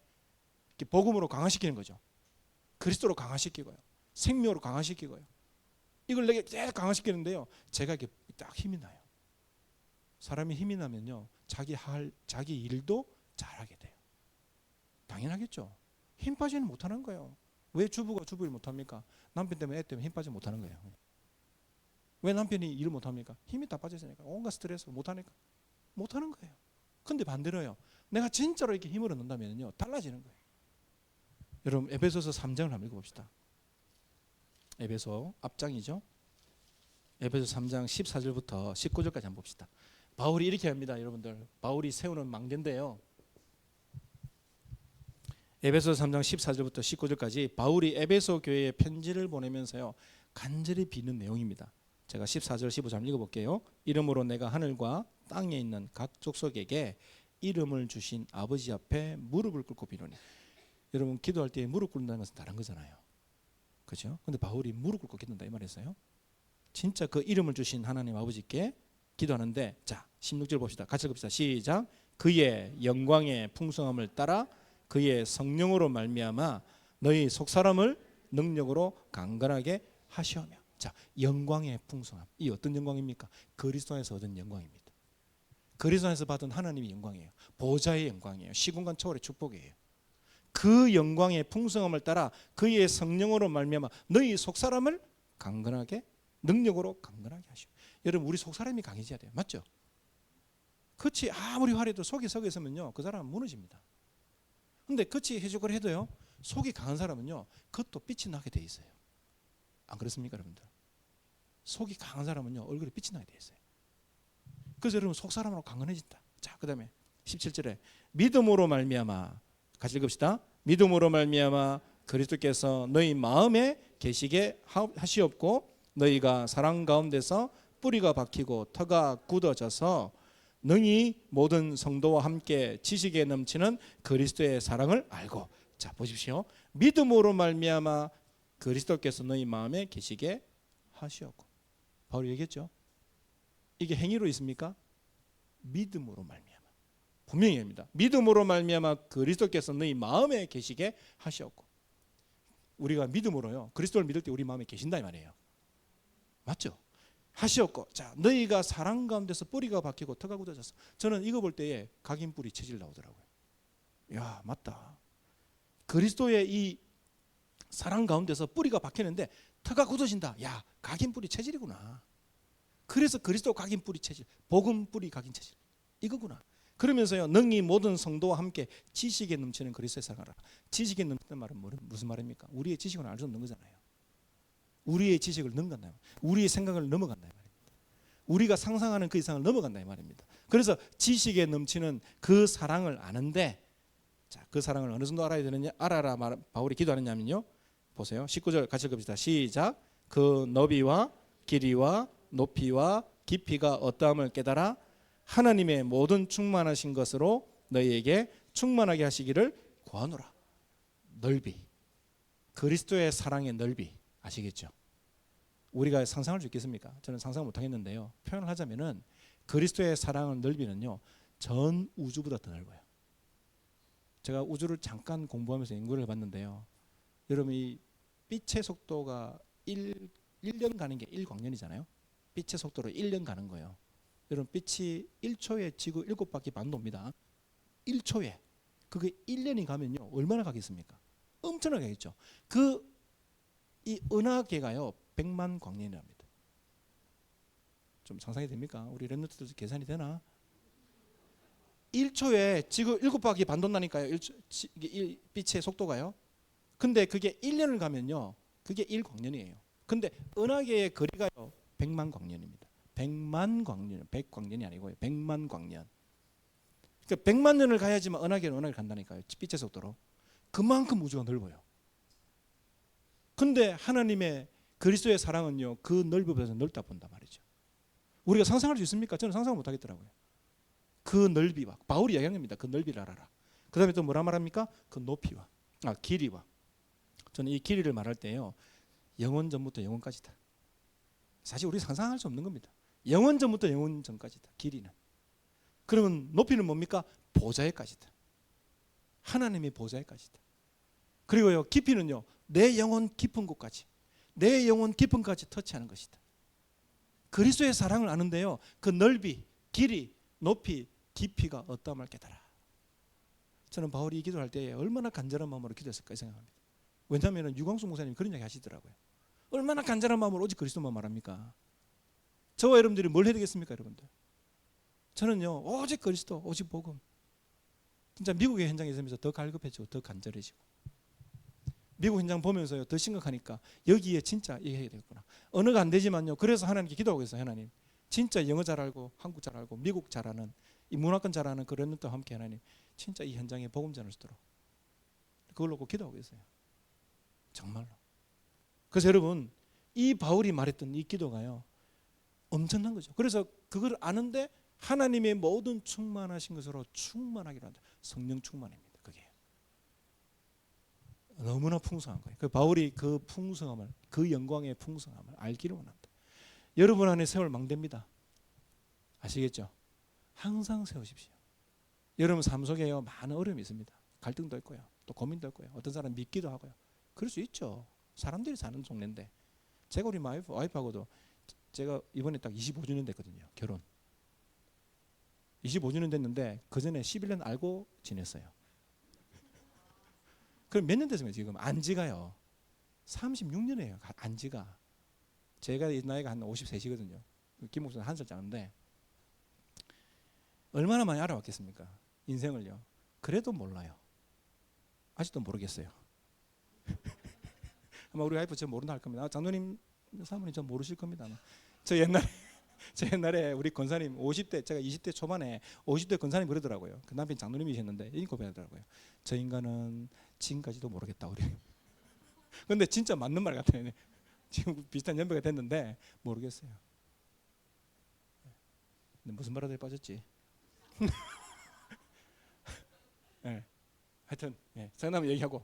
복음으로 강화시키는 거죠. 그리스도로 강화시키고요, 생명으로 강화시키고요, 이걸 내게 계속 강화시키는데요, 제가 이렇게 딱 힘이 나요. 사람이 힘이 나면요 자기 일도 잘하게 돼요. 당연하겠죠. 힘 빠지는 못하는 거예요. 왜 주부가 주부를 못합니까? 남편 때문에 애 때문에 힘 빠지면 못하는 거예요. 왜 남편이 일을 못합니까? 힘이 다 빠져있으니까, 온갖 스트레스 못하니까 못하는 거예요. 근데 반대로요, 내가 진짜로 이렇게 힘을 얻는다면요 달라지는 거예요. 여러분 에베소서 3장을 한번 읽어봅시다. 에베소 앞장이죠. 에베소 3장 14절부터 19절까지 한번 봅시다. 바울이 이렇게 합니다. 여러분들 바울이 세우는 망대인데요, 에베소 3장 14절부터 19절까지 바울이 에베소 교회에 편지를 보내면서요 간절히 비는 내용입니다. 제가 14절 15절 읽어볼게요. 이러므로 내가 하늘과 땅에 있는 각 족속에게 이름을 주신 아버지 앞에 무릎을 꿇고 비노니. 여러분 기도할 때 무릎 꿇는다는 것은 다른 거잖아요. 그렇죠? 근데 바울이 무릎 꿇고 기도한다 이 말이었어요. 진짜 그 이름을 주신 하나님 아버지께 기도하는데, 자 16절 봅시다. 같이 읽읍시다. 시작. 그의 영광의 풍성함을 따라 그의 성령으로 말미암아 너희 속사람을 능력으로 강건하게 하시오며. 자, 영광의 풍성함. 이 어떤 영광입니까? 그리스도 안에서 얻은 영광입니다. 그리스도 안에서 받은 하나님의 영광이에요. 보좌의 영광이에요. 시공간 초월의 축복이에요. 그 영광의 풍성함을 따라 그의 성령으로 말미암아 너희 속사람을 강건하게, 능력으로 강건하게 하시오. 여러분 우리 속사람이 강해져야 돼요. 맞죠? 그치, 아무리 화려해도 속이 썩어 있으면요 그 사람은 무너집니다. 근데 그치 해주고 해도요 속이 강한 사람은요 그것도 빛이 나게 돼 있어요. 안 그렇습니까 여러분들? 속이 강한 사람은요 얼굴에 빛이 나게 돼 있어요. 그래서 여러분 속사람으로 강건해진다. 자, 그 다음에 17절에 믿음으로 말미암아, 같이 읽읍시다. 믿음으로 말미암아 그리스도께서 너희 마음에 계시게 하시옵고 너희가 사랑 가운데서 뿌리가 박히고 터가 굳어져서 능히 모든 성도와 함께 지식에 넘치는 그리스도의 사랑을 알고. 자, 보십시오. 믿음으로 말미암아 그리스도께서 너희 마음에 계시게 하시옵고. 바울이 얘기했죠. 이게 행위로 있습니까? 믿음으로 말미암아. 분명히 합니다. 믿음으로 말미암아 그리스도께서 너희 마음에 계시게 하시옵고. 우리가 믿음으로요 그리스도를 믿을 때 우리 마음에 계신다 이 말이에요. 맞죠? 하시옵고. 자, 너희가 사랑 가운데서 뿌리가 박히고 터가 굳어졌어. 저는 이거 볼 때에 각인 뿌리 체질 나오더라고요. 야, 맞다. 그리스도의 이 사랑 가운데서 뿌리가 박히는데 터가 굳어진다. 야, 각인 뿌리 체질이구나. 그래서 그리스도 각인 뿌리 체질, 복음 뿌리 각인 체질 이거구나. 그러면서요 능히 모든 성도와 함께 지식에 넘치는 그리스도의 사랑하라. 지식에 넘치는 말은 무슨 말입니까? 우리의 지식은 알 수 없는 거잖아요. 우리의 지식을 넘어간다. 우리의 생각을 넘어간다 말입니다. 우리가 상상하는 그 이상을 넘어간다 이 말입니다. 그래서 지식에 넘치는 그 사랑을 아는데, 자, 그 사랑을 어느 정도 알아야 되느냐? 알아라 바울이 기도하느냐면요. 보세요. 19절 같이 읽읍시다. 시작. 그 너비와 길이와 높이와 깊이가 어떠함을 깨달아 하나님의 모든 충만하신 것으로 너희에게 충만하게 하시기를 구하노라. 넓이, 그리스도의 사랑의 넓이 아시겠죠? 우리가 상상할 수 있겠습니까? 저는 상상 못하겠는데요. 표현을 하자면은 그리스도의 사랑의 넓이는요 전 우주보다 더 넓어요. 제가 우주를 잠깐 공부하면서 연구를 해봤는데요. 여러분 이 빛의 속도가 1년 가는 게 1광년이잖아요. 빛의 속도로 1년 가는 거예요. 여러분 빛이 1초에 지구 7바퀴 반 돕니다. 1초에. 그게 1년이 가면요 얼마나 가겠습니까? 엄청나게 가겠죠. 이 은하계가요 100만 광년이랍니다. 좀 상상이 됩니까? 우리 랩노트들 계산이 되나? 1초에 지구 7바퀴 반 돈다니까요. 빛의 속도가요. 근데 그게 1년을 가면요 그게 1광년이에요. 근데 은하계의 거리가요 100만 광년입니다. 100만 광년, 100광년이 아니고요 100만 광년. 그러니까 100만 년을 가야지만 은하계를 간다니까요. 빛의 속도로. 그만큼 우주가 넓어요. 근데 하나님의 그리스도의 사랑은요 그 넓이보다 넓다 본단 말이죠. 우리가 상상할 수 있습니까? 저는 상상을 못 하겠더라고요. 그 넓이와 바울이 이야기합니다. 그 넓이를 알아라. 그 다음에 또 뭐라 말합니까? 그 높이와 길이와. 저는 이 길이를 말할 때요 영원 전부터 영원까지다. 사실 우리 상상할 수 없는 겁니다. 영원 전부터 영원 전까지다. 길이는. 그러면 높이는 뭡니까? 보좌에까지다. 하나님의 보좌에까지다. 그리고요 깊이는요 내 영혼 깊은 곳까지, 내 영혼 깊은 곳까지 터치하는 것이다. 그리스도의 사랑을 아는데요 그 넓이, 길이, 높이, 깊이가 어떠함을 깨달아. 저는 바울이 이 기도할 때 얼마나 간절한 마음으로 기도했을까 생각합니다. 왜냐하면 유광수 목사님이 그런 이야기 하시더라고요. 얼마나 간절한 마음으로 오직 그리스도만 말합니까? 저와 여러분들이 뭘 해야 되겠습니까 여러분들? 저는요 오직 그리스도, 오직 복음. 진짜 미국의 현장에 있으면서 더 갈급해지고 더 간절해지고, 미국 현장 보면서요 더 심각하니까 여기에 진짜 이해해야 되겠구나. 언어가 안 되지만요 그래서 하나님께 기도하고 있어요. 하나님 진짜 영어 잘 알고 한국 잘 알고 미국 잘 아는 이 문화권 잘 아는 그런 분들과 함께 하나님 진짜 이 현장에 복음 전할 수 있도록 그걸 놓고 기도하고 있어요. 정말로. 그래서 여러분 이 바울이 말했던 이 기도가요 엄청난 거죠. 그래서 그걸 아는데 하나님의 모든 충만하신 것으로 충만하기로 한다. 성령 충만입니다. 그게 너무나 풍성한 거예요. 그 바울이 그 풍성함을, 그 영광의 풍성함을 알기를 원한다. 여러분 안에 세울 망대입니다. 아시겠죠? 항상 세우십시오. 여러분 삶 속에요 많은 어려움이 있습니다. 갈등도 있고요, 또 고민도 있고요, 어떤 사람 믿기도 하고요. 그럴 수 있죠. 사람들이 사는 동네인데. 제가 우리 와이프하고도 제가 이번에 딱 25주년 됐거든요. 결혼 25주년 됐는데 그 전에 11년 알고 지냈어요. 그럼 몇 년 됐습니까? 지금 안지가요 36년이에요. 안지가. 제가 이 나이가 한 53이거든요. 김 목사는 한 살 작은데 얼마나 많이 알아왔겠습니까? 인생을요. 그래도 몰라요. 아직도 모르겠어요. 아마 우리 와이프 저 모른다 할 겁니다. 장로님, 사모님 저 모르실 겁니다. 아마. 저 옛날에 우리 권사님 50대, 제가 20대 초반에 50대 권사님 그러더라고요. 그 남편 장로님이셨는데 이 고백하더라고요. 저 인간은 지금까지도 모르겠다 우리. 근데 진짜 맞는 말 같아요. 지금 비슷한 연배가 됐는데 모르겠어요. 근데 무슨 말하다가 빠졌지? 네. 하여튼 성남 얘기하고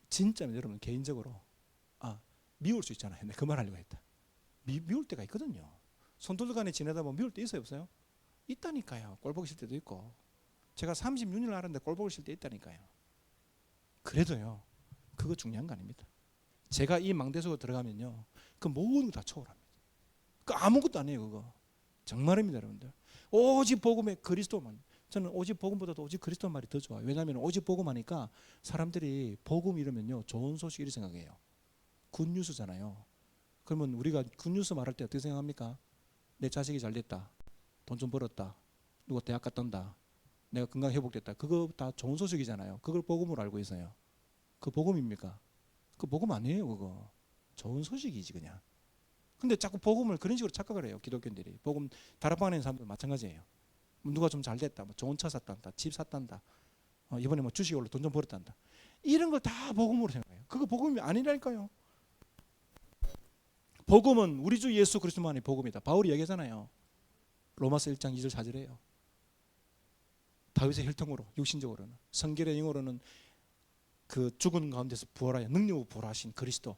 진짜 여러분 개인적으로 미울 수 있잖아요. 근데 그 말 하려고 했다. 미울 때가 있거든요. 손들고 간에 지내다 보면 미울 때 있어요, 없어요? 있다니까요. 꼴 보기 싫을 때도 있고. 제가 36년을 알았는데 꼴 보기 싫을 때 있다니까요. 그래도요, 그거 중요한 거 아닙니다. 제가 이 망대 속에 들어가면요, 그 모든 거 다 초월합니다. 그 아무것도 아니에요, 그거. 정말입니다, 여러분들. 오직 복음의 그리스도만. 저는 오직 복음보다도 오직 그리스도 말이 더 좋아요. 왜냐하면 오직 복음 하니까 사람들이 복음 이러면요, 좋은 소식 이렇게 생각해요. 굿뉴스잖아요. 그러면 우리가 굿뉴스 말할 때 어떻게 생각합니까? 내 자식이 잘 됐다, 돈 좀 벌었다, 누가 대학 갔던다, 내가 건강 회복됐다. 그거 다 좋은 소식이잖아요. 그걸 복음으로 알고 있어요. 그 복음입니까? 그 복음 아니에요. 그거 좋은 소식이지 그냥. 근데 자꾸 복음을 그런 식으로 착각을 해요. 기독교인들이. 복음 다락방에 있는 사람들 마찬가지예요. 누가 좀 잘 됐다, 뭐 좋은 차 샀단다, 집 샀단다, 이번에 뭐 주식 올라 돈 좀 벌었단다, 이런 걸 다 복음으로 생각해요. 그거 복음이 아니라니까요. 복음은 우리 주 예수 그리스도만이 복음이다. 바울이 얘기하잖아요. 로마서 1장 2절 4절에요. 다윗의 혈통으로, 육신적으로는, 성결의 영으로는 그 죽은 가운데서 부활하여 능력으로 부활하신 그리스도,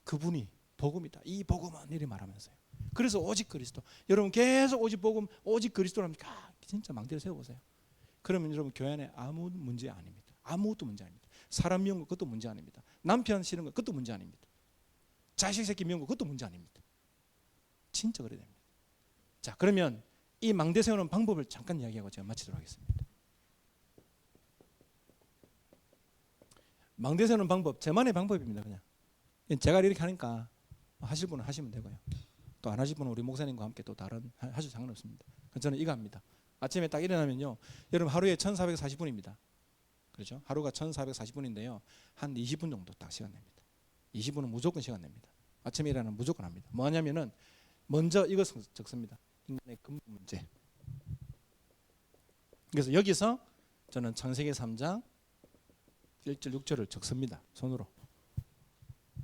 그분이 복음이다. 이 복음은 이렇게 말하면서요. 그래서 오직 그리스도. 여러분 계속 오직 복음, 오직 그리스도랍니까? 진짜 망대를 세워보세요. 그러면 여러분 교회 안에 아무 문제 아닙니다. 아무것도 문제 아닙니다. 사람 미운 거 그것도 문제 아닙니다. 남편 싫은 거 그것도 문제 아닙니다. 자식 새끼 미운 거 그것도 문제 아닙니다. 진짜 그래야 됩니다. 자, 그러면 이 망대 세우는 방법을 잠깐 이야기하고 제가 마치도록 하겠습니다. 망대 세우는 방법, 저만의 방법입니다. 그냥 제가 이렇게 하니까 하실 분은 하시면 되고요. 또 안 하실 분은 우리 목사님과 함께 또 다른 하셔도 상관없습니다. 저는 이거 합니다. 아침에 딱 일어나면요, 여러분 하루에 1440분입니다. 그렇죠? 하루가 1440분인데요. 한 20분 정도 딱 시간 냅니다. 20분은 무조건 시간 냅니다. 아침에 일어나면 무조건 합니다. 뭐 하냐면은 먼저 이거 적습니다. 인간의 근본 문제. 그래서 여기서 저는 창세기 3장 1절 6절을 적습니다. 손으로.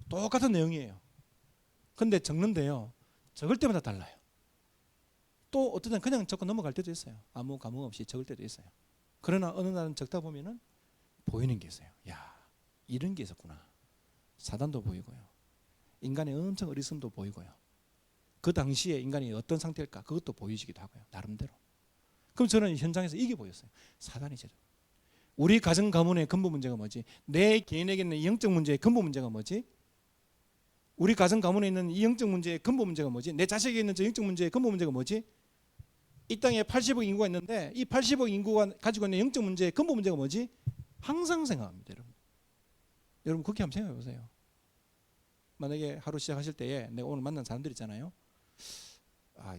똑같은 내용이에요. 근데 적는데요, 적을 때마다 달라요. 또 어떤 때는 그냥 적고 넘어갈 때도 있어요. 아무 감흥 없이 적을 때도 있어요. 그러나 어느 날은 적다 보면은 보이는 게 있어요. 야, 이런 게 있었구나. 사단도 보이고요, 인간의 엄청 어리석음도 보이고요, 그 당시에 인간이 어떤 상태일까 그것도 보이시기도 하고요, 나름대로. 그럼 저는 현장에서 이게 보였어요. 사단이 제도. 우리 가정 가문의 근본 문제가 뭐지? 내 개인에게 있는 영적 문제의 근본 문제가 뭐지? 우리 가정 가문에 있는 이 영적 문제의 근본 문제가 뭐지? 내 자식에게 있는 저 영적 문제의 근본 문제가 뭐지? 이 땅에 80억 인구가 있는데 이 80억 인구가 가지고 있는 영적 문제의 근본 문제가 뭐지? 항상 생각합니다, 여러분. 여러분 그렇게 한번 생각해 보세요. 만약에 하루 시작하실 때에 내가 오늘 만난 사람들 있잖아요.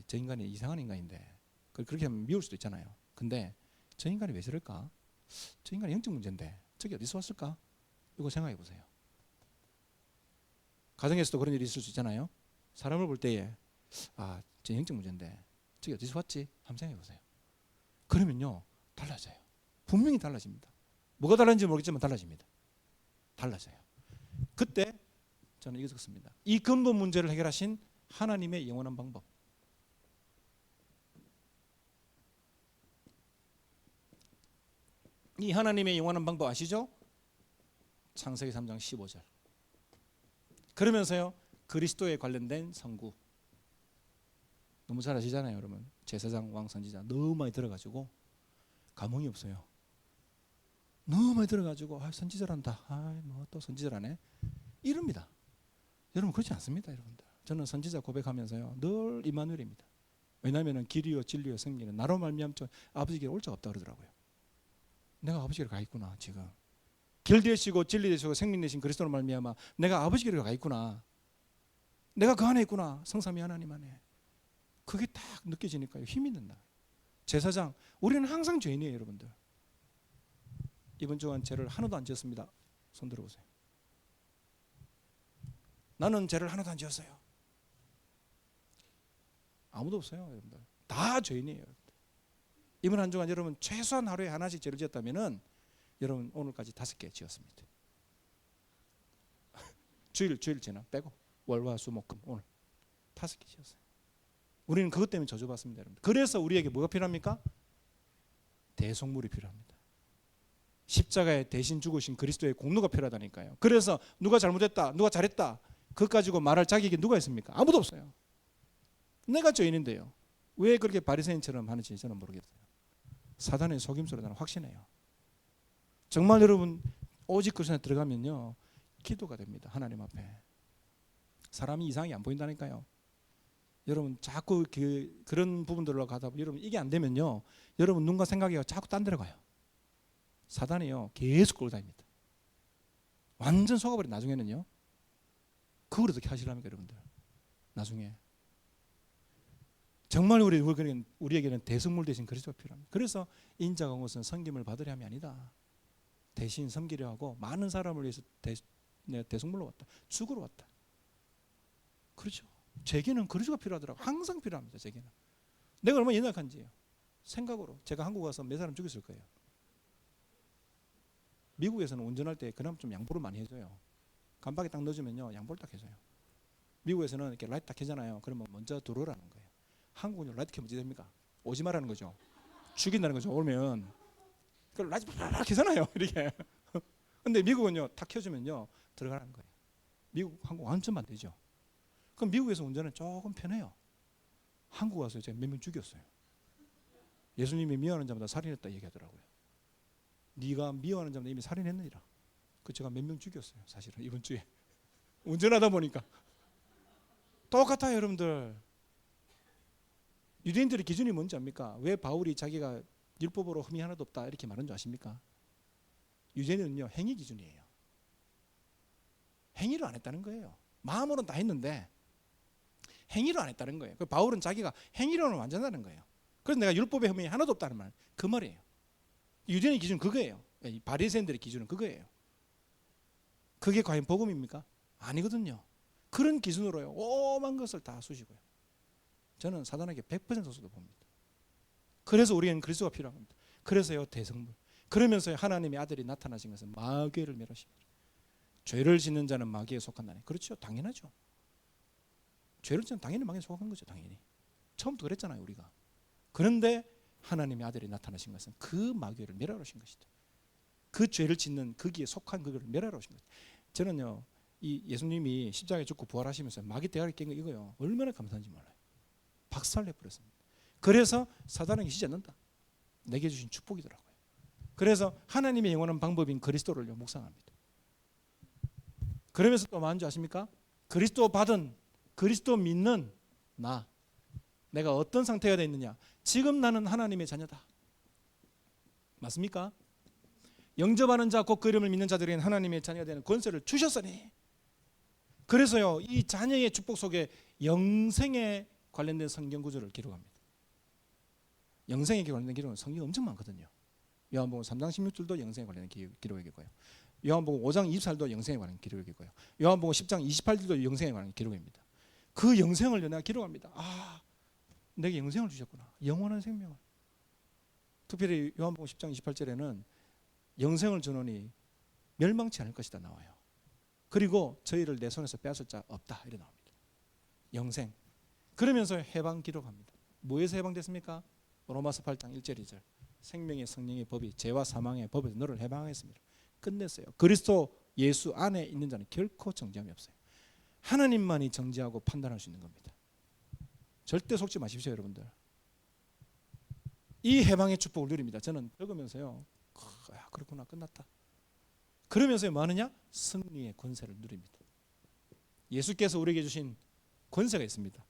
저 인간이 이상한 인간인데, 그렇게 하면 미울 수도 있잖아요. 근데 저 인간이 왜 저럴까? 저 인간이 영적 문제인데 저게 어디서 왔을까? 이거 생각해 보세요. 가정에서도 그런 일이 있을 수 있잖아요. 사람을 볼 때에 저 영적 문제인데 저게 어디서 왔지? 한번 생각해 보세요. 그러면요, 달라져요. 분명히 달라집니다. 뭐가 달라진지 모르겠지만 달라집니다. 달라져요. 그때 저는 이거 적습니다. 이 근본 문제를 해결하신 하나님의 영원한 방법. 이 하나님의 영원한 방법 아시죠? 창세기 3장 15절. 그러면서요 그리스도에 관련된 선구 너무 잘 아시잖아요 여러분. 제사장 왕 선지자 너무 많이 들어가지고 감흥이 없어요. 너무 많이 들어가지고 선지자란다. 뭐 또 선지자라네 이럽니다. 여러분 그렇지 않습니다. 여러분들 저는 선지자 고백하면서요 늘 임마누엘입니다. 왜냐하면 길이요 진리요 생기는 나로 말미암아 아버지 길에 올 자가 없다 그러더라고요. 내가 아버지 길에 가 있구나. 지금 길 되시고 진리 되시고 생명 되신 그리스도로 말미암아 내가 아버지 길에 가 있구나. 내가 그 안에 있구나. 성삼위 하나님 안에. 그게 딱 느껴지니까요 힘이 든다. 제사장 우리는 항상 죄인이에요 여러분들. 이번 주간 죄를 하나도 안 지었습니다. 손 들어보세요. 나는 죄를 하나도 안 지었어요. 아무도 없어요 여러분들. 다 죄인이에요 여러분들. 이번 한 주간 여러분 최소한 하루에 하나씩 죄를 지었다면은 여러분 오늘까지 5개 지었습니다. 주일 지나 빼고 월화수목금 오늘 5개 지었어요. 우리는 그것 때문에 저주받습니다 여러분. 그래서 우리에게 뭐가 필요합니까? 대속물이 필요합니다. 십자가에 대신 죽으신 그리스도의 공로가 필요하다니까요. 그래서 누가 잘못했다 누가 잘했다 그것 가지고 말할 자격이 누가 있습니까? 아무도 없어요. 내가 죄인인데요 왜 그렇게 바리새인처럼 하는지 저는 모르겠어요. 사단의 속임수로 나는 확신해요. 정말 여러분 오직 그것에 들어가면요 기도가 됩니다. 하나님 앞에 사람이 이상이 안 보인다니까요. 여러분 자꾸 그런 부분들로 가다 보면 여러분 이게 안 되면요 여러분 눈과 생각이 자꾸 딴 데로 가요. 사단이요 계속 끌어다닙니다. 완전 속아버린 나중에는요 그걸 어떻게 하시랍니까 여러분들. 나중에 정말 우리에게는 대속물 대신 그리스도가 필요합니다. 그래서 인자가 온 것은 섬김을 받으려 함이 아니다. 대신 섬기려 하고 많은 사람을 위해서 대속물로 왔다. 죽으러 왔다. 그렇죠. 제게는 그리스도가 필요하더라고. 항상 필요합니다. 제게는. 내가 얼마나 연약한지요. 생각으로 제가 한국 와서 몇 사람 죽였을 거예요. 미국에서는 운전할 때 그나마 좀 양보를 많이 해줘요. 깜빡이 딱 넣어주면요 양보를 딱 해줘요. 미국에서는 이렇게 라이트 딱 켜잖아요. 그러면 먼저 들어오라는 거예요. 한국은 라이트 켜면 어찌 됩니까? 오지 말라는 거죠. 죽인다는 거죠. 오면 그 라이트 팍 켜잖아요. 이렇게. 근데 미국은요 탁 켜주면요 들어가라는 거예요. 미국 한국 완전 반대죠. 그럼 미국에서 운전은 조금 편해요. 한국 와서 제가 몇 명 죽였어요. 예수님이 미워하는 자마다 살인했다 얘기하더라고요. 네가 미워하는 자마다 이미 살인했느니라. 그 제가 몇 명 죽였어요. 사실은 이번 주에 운전하다 보니까 똑같아요 여러분들. 유대인들의 기준이 뭔지 압니까? 왜 바울이 자기가 율법으로 흠이 하나도 없다 이렇게 말한 줄 아십니까? 유대인은요 행위 기준이에요. 행위를 안 했다는 거예요. 마음으로는 다 했는데 행위를 안 했다는 거예요. 그 바울은 자기가 행위로는 완전하다는 거예요. 그래서 내가 율법의 흠이 하나도 없다는 말, 그 말이에요. 유대인의 기준은 그거예요. 바리새인들의 기준은 그거예요. 그게 과연 복음입니까? 아니거든요. 그런 기준으로요 오만 것을 다 쑤시고요. 저는 사단에게 100% 소도 봅니다. 그래서 우리에게는 그리스도가 필요한 겁니다. 그래서요 대성물. 그러면서 하나님의 아들이 나타나신 것은 마귀를 멸하십니다. 죄를 짓는 자는 마귀에 속한다니. 그렇죠. 당연하죠. 죄를 짓는 당연히 마귀에 속한 거죠. 당연히. 처음부터 그랬잖아요 우리가. 그런데 하나님의 아들이 나타나신 것은 그 마귀를 멸하러 오신 것이다. 그 죄를 짓는 거기에 속한 그거를 멸하러 오신 것이다. 저는요 이 예수님이 십자가에 죽고 부활하시면서 마귀 대가리 깬 거 이거요 얼마나 감사한지 몰라요. 박살내버렸습니다. 그래서 사단에게 지지 않는다. 내게 주신 축복이더라고요. 그래서 하나님의 영원한 방법인 그리스도를 묵상합니다. 그러면서 또 뭐하는 줄 아십니까? 그리스도 받은 그리스도 믿는 나 내가 어떤 상태가 되어 있느냐. 지금 나는 하나님의 자녀다. 맞습니까? 영접하는 자 곧 그 이름을 믿는 자들에게는 하나님의 자녀가 되는 권세를 주셨으니. 그래서요 이 자녀의 축복 속에 영생에 관련된 성경 구절을 기록합니다. 영생에 관련된 기록은 성경이 엄청 많거든요. 요한복음 3장 16절도 영생에 관련된 기록이고요. 요한복음 5장 24절도 영생에 관한 기록이고요. 요한복음 10장 28절도 영생에 관한 기록입니다. 그 영생을 내가 기록합니다. 아, 내게 영생을 주셨구나. 영원한 생명을. 특별히 요한복음 10장 28절에는 영생을 주노니 멸망치 않을 것이다 나와요. 그리고 저희를 내 손에서 빼앗을 자 없다 이래 나옵니다. 영생. 그러면서 해방 기록합니다. 뭐에서 해방됐습니까? 로마서 8장 1절 2절. 생명의 성령의 법이 죄와 사망의 법에서 너를 해방하겠습니다. 끝냈어요. 그리스도 예수 안에 있는 자는 결코 정죄함이 없어요. 하나님만이 정죄하고 판단할 수 있는 겁니다. 절대 속지 마십시오, 여러분들. 이 해방의 축복을 누립니다. 저는 적으면서요, 야, 그렇구나, 끝났다. 그러면서 뭐 하느냐? 승리의 권세를 누립니다. 예수께서 우리에게 주신 권세가 있습니다.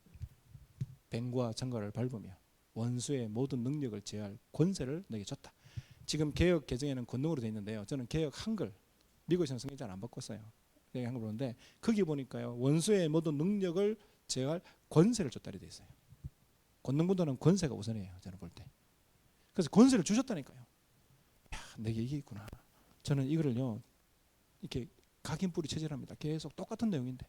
뱀과 정갈을 밟으며 원수의 모든 능력을 제할 권세를 내게 줬다. 지금 개역 개정에는 권능으로 되어 있는데요. 저는 개역 한글, 미국에서는 성경잘 안 바꿨어요. 개역 한글 보는데 거기 보니까요, 원수의 모든 능력을 제할 권세를 줬다 되어 있어요. 권능보다는 권세가 우선이에요, 저는 볼 때. 그래서 권세를 주셨다니까요. 야, 내게 이게 있구나. 저는 이거를요, 이렇게 각인뿌리 체질합니다. 계속 똑같은 내용인데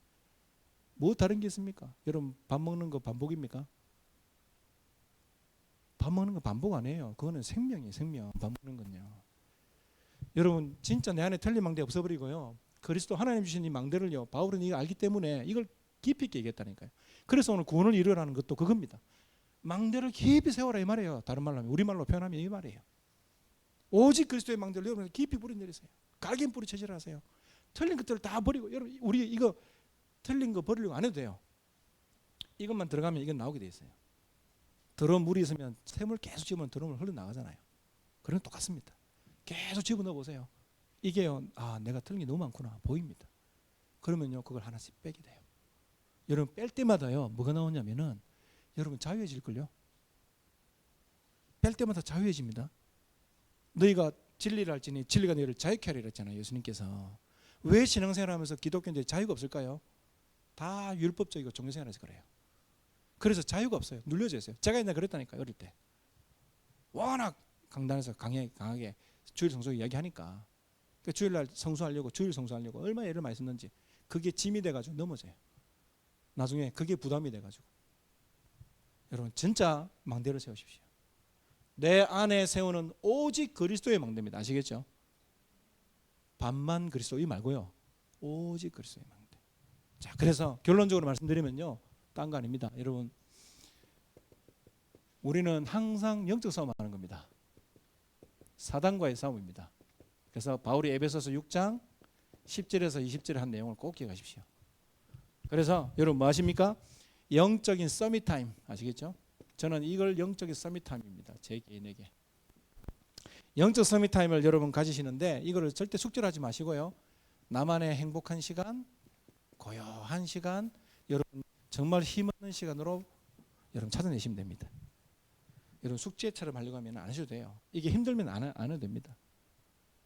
뭐 다른 게 있습니까? 여러분, 밥 먹는 거 반복입니까? 밥 먹는 거 반복 아니에요. 그거는 생명이에요, 생명. 밥 먹는 건요. 여러분, 진짜 내 안에 틀린 망대 없어버리고요, 그리스도 하나님 주신 이 망대를요, 바울은 이거 알기 때문에 이걸 깊이 있게 얘기했다니까요. 그래서 오늘 구원을 이루라는 것도 그겁니다. 망대를 깊이 세워라 이 말이에요. 다른 말로 하면, 우리말로 표현하면 이 말이에요. 오직 그리스도의 망대를 여러분 깊이 뿌리 내리세요. 갈긴 뿌리 체질하세요. 틀린 것들을 다 버리고, 여러분, 우리 이거 틀린 거 버리려고 안 해도 돼요. 이것만 들어가면 이건 나오게 돼 있어요. 더러운 물이 있으면 샘을 계속 집으면 더러운 물 흘러나가잖아요. 그런 똑같습니다. 계속 집어넣어 보세요. 이게요, 아, 내가 틀린 게 너무 많구나 보입니다. 그러면요, 그걸 하나씩 빼게 돼요. 여러분, 뺄 때마다요, 뭐가 나오냐면은 여러분 자유해질걸요. 뺄 때마다 자유해집니다. 너희가 진리를 알지니 진리가 너희를 자유케 하리라 했잖아요, 예수님께서. 왜 신앙생활하면서 기독교인들이 자유가 없을까요? 다 율법적이고 종교생활에서 그래요. 그래서 자유가 없어요. 눌려져 있어요. 제가 옛날에 그랬다니까요, 어릴 때. 워낙 강단에서 강하게 주일 성수 이야기하니까, 그러니까 주일날 성수하려고, 주일 성수하려고 얼마나 애를 많이 썼는지, 그게 짐이 돼가지고 넘어져요. 나중에 그게 부담이 돼가지고. 여러분, 진짜 망대를 세우십시오. 내 안에 세우는 오직 그리스도의 망대입니다. 아시겠죠? 반만 그리스도 이 말고요, 오직 그리스도의 망대. 자, 그래서 결론적으로 말씀드리면요, 딴 거 아닙니다. 여러분, 우리는 항상 영적 싸움하는 겁니다. 사단과의 싸움입니다. 그래서 바울이 에베소서 6장 10절에서 20절에 한 내용을 꼭 기억하십시오. 그래서 여러분 뭐 아십니까? 영적인 서밋 타임 아시겠죠? 저는 이걸 영적인 서밋 타임입니다. 제 개인에게. 영적 서밋 타임을 여러분 가지시는데, 이거를 절대 숙제하지 마시고요, 나만의 행복한 시간, 고요한 시간, 여러분 정말 힘없는 시간으로 여러분 찾아내시면 됩니다. 여러분 숙제처럼 하려고 하면 안 하셔도 돼요. 이게 힘들면 안 해도 됩니다.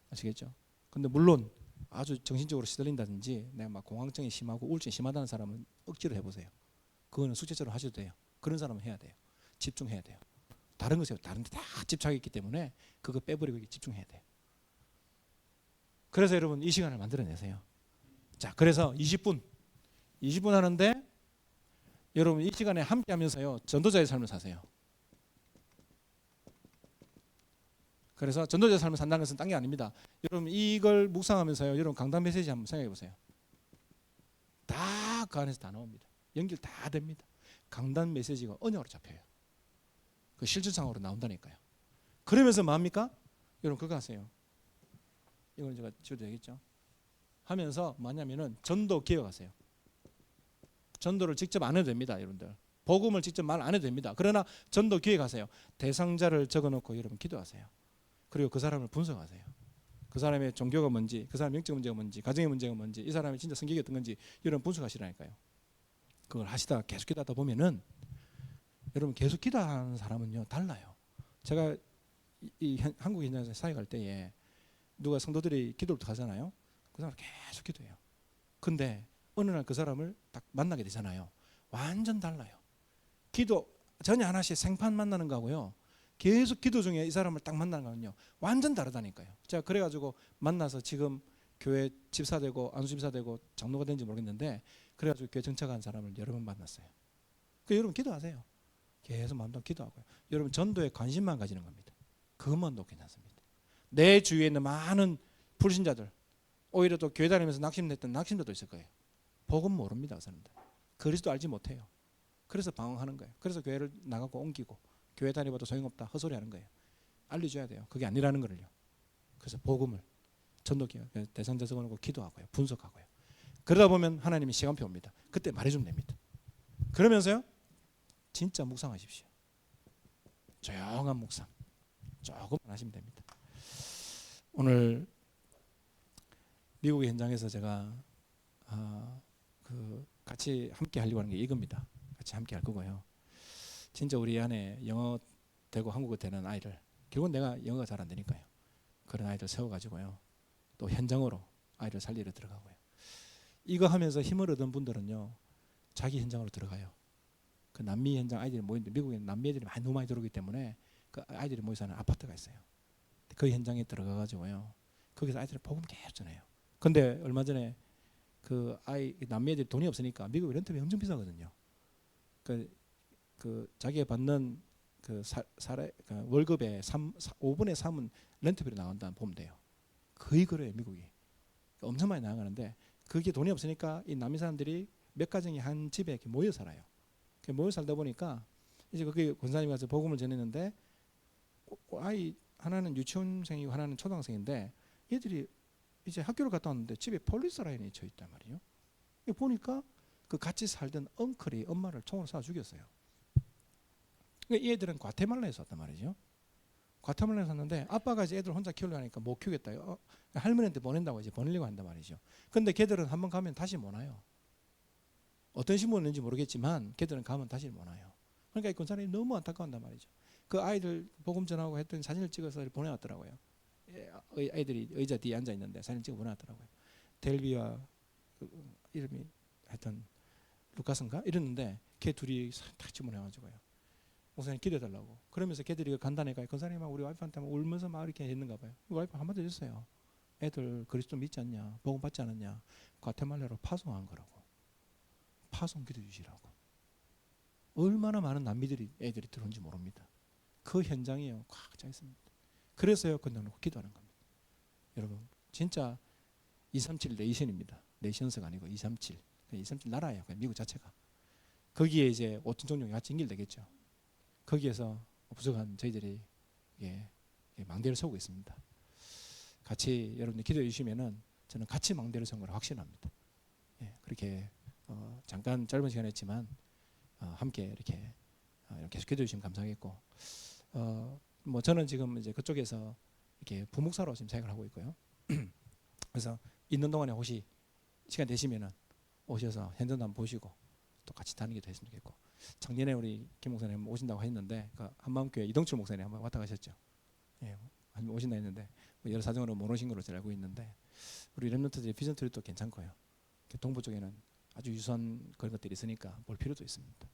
아시겠죠? 근데 물론 아주 정신적으로 시들린다든지 내가 막 공황증이 심하고 우울증이 심하다는 사람은 억지로 해보세요. 그거는 숙제처럼 하셔도 돼요. 그런 사람은 해야 돼요. 집중해야 돼요. 다른 것에 다른 데 다 집착했기 때문에 그거 빼버리고 집중해야 돼요. 그래서 여러분 이 시간을 만들어내세요. 자, 그래서 20분 하는데 여러분 이 시간에 함께 하면서요, 전도자의 삶을 사세요. 그래서 전도자의 삶을 산다는 것은 딴 게 아닙니다. 여러분 이걸 묵상하면서요, 여러분 강단 메시지 한번 생각해 보세요. 다 그 안에서 다 나옵니다. 연결 다 됩니다. 강단 메시지가 언약으로 잡혀요. 그 실질상으로 나온다니까요. 그러면서 뭐합니까? 여러분 그거 하세요. 이건 제가 지워도 되겠죠? 하면서 뭐냐면은 전도 기억하세요. 전도를 직접 안 해도 됩니다, 여러분들. 복음을 직접 말 안 해도 됩니다. 그러나 전도 기획하세요. 대상자를 적어놓고 여러분 기도하세요. 그리고 그 사람을 분석하세요. 그 사람의 종교가 뭔지, 그 사람의 영적 문제가 뭔지, 가정의 문제가 뭔지, 이 사람이 진짜 성격이 어떤 건지 여러분 분석하시라니까요. 그걸 하시다가 계속 기도하다 보면은 여러분 계속 기도하는 사람은요 달라요. 제가 이 한국 현장에서 사역할 때에 누가 성도들이 기도를 하잖아요. 그 사람 계속 기도해요. 근데 어느 날 그 사람을 딱 만나게 되잖아요. 완전 달라요. 기도 전혀 안 하시 생판 만나는 거하고요, 계속 기도 중에 이 사람을 딱 만나는 거는요 완전 다르다니까요. 제가 그래가지고 만나서 지금 교회 집사되고 안수집사되고 장로가 된지 모르겠는데, 그래가지고 교회 정착한 사람을 여러 번 만났어요. 그 여러분 기도하세요. 계속 마음도 기도하고요. 여러분 전도에 관심만 가지는 겁니다. 그것만도 괜찮습니다. 내 주위에 있는 많은 불신자들, 오히려 또 교회 다니면서 낙심됐던 낙심자도 있을 거예요. 복음 모릅니다, 그 사람들. 그리스도 알지 못해요. 그래서 방황하는 거예요. 그래서 교회를 나가고 옮기고 교회 다니봐도 소용없다 헛소리하는 거예요. 알려줘야 돼요. 그게 아니라는 거를요. 그래서 복음을 전도기가 대상자적으로 놓고 기도하고요. 분석하고요. 그러다 보면 하나님이 시간표 옵니다. 그때 말해주면 됩니다. 그러면서요. 진짜 묵상하십시오. 조용한 묵상. 조금만 하시면 됩니다. 오늘 미국 현장에서 제가 같이 함께 하려고 하는 게 이겁니다. 같이 함께 할 거고요. 진짜 우리 안에 영어 되고 한국어 되는 아이를, 결국은 내가 영어가 잘 안 되니까요. 그런 아이들 세워가지고요. 또 현장으로 아이를 살리러 들어가고요. 이거 하면서 힘을 얻은 분들은요. 자기 현장으로 들어가요. 그 남미 현장 아이들이 모이는데 미국에는 남미 애들이 너무 많이 들어오기 때문에 그 아이들이 모여 사는 아파트가 있어요. 그 현장에 들어가가지고요. 거기서 아이들이 복음 계속 전해요. 근데 얼마 전에 그 남미 애들이 돈이 없으니까 미국 렌트비 엄청 비싸거든요. 그 자기가 받는 그 월급의 5분의 3은 렌트비로 나간다 보면 돼요. 거의 그래요, 미국이. 엄청 많이 나가는데 그게 돈이 없으니까 이 남미 사람들이 몇 가정이 한 집에 이렇게 모여 살아요. 모여 살다 보니까 이제 거기 권사님이 가서 복음을 전했는데 아이 하나는 유치원생이고 하나는 초등학생인데 얘들이 이제 학교를 갔다 왔는데 집에 폴리스 라인이 쳐 있단 말이에요. 보니까 그 같이 살던 엉클이 엄마를 총으로 쏴 죽였어요. 이 애들은 과테말라에서 왔단 말이죠. 과테말라에서 왔는데 아빠가 이제 애들 혼자 키우려니까 못 키우겠다. 할머니한테 보낸다고 이제 보내려고 한단 말이죠. 근데 걔들은 한번 가면 다시 못 와요. 어떤 신분인지 모르겠지만 걔들은 가면 다시 못 와요. 그러니까 그 사람이 너무 안타까운단 말이죠. 그 아이들 복음 전하고 했더니 사진을 찍어서 보내왔더라고요. 아이들이 의자 뒤에 앉아 있는데 사진 찍어 보내왔더라고요. 델비와 이름이 하여튼 루카스인가 이랬는데 걔 둘이 딱 집어내가지고요. 목사님 기도해달라고. 그러면서 걔들이 간다니까 권사님하고 우리 와이프한테 울면서 막 이렇게 했는가 봐요. 와이프 한마디 했어요. 애들 그리스도 믿지 않냐, 복음 받지 않았냐, 과테말라로 파송한 거라고. 파송 기도 주시라고. 얼마나 많은 남미들이 애들이 들어온지 모릅니다. 그 현장이요 꽉 차 있습니다. 그래서요 건너놓고 기도하는 겁니다. 여러분 진짜 237 네이션입니다. 네이션스가 아니고 237. 237 나라예요. 미국 자체가. 거기에 이제 5천 종족이 같이 연결되겠죠. 거기에서 부족한 저희들이 망대를 세우고 있습니다. 같이 여러분들 기도해 주시면은 저는 같이 망대를 세운 걸 확신합니다. 그렇게 잠깐 짧은 시간이었지만 함께 이렇게 계속 기도해 주시면 감사하겠고, 뭐 저는 지금 이제 그쪽에서 이렇게 부목사로 지금 생각을 하고 있고요. 그래서 있는 동안에 혹시 시간 되시면은 오셔서 현장도 한번 보시고 또 같이 다니기도 했으면 좋겠고, 작년에 우리 김 목사님 오신다고 했는데 그 한마음교회 이동철 목사님 한번 왔다 가셨죠. 한번 오신다 했는데 뭐 여러 사정으로 못 오신 걸로 잘 알고 있는데 우리 렘넌트들의 비전 트립도 괜찮고요. 동부 쪽에는 아주 유사한 그런 것들이 있으니까 볼 필요도 있습니다.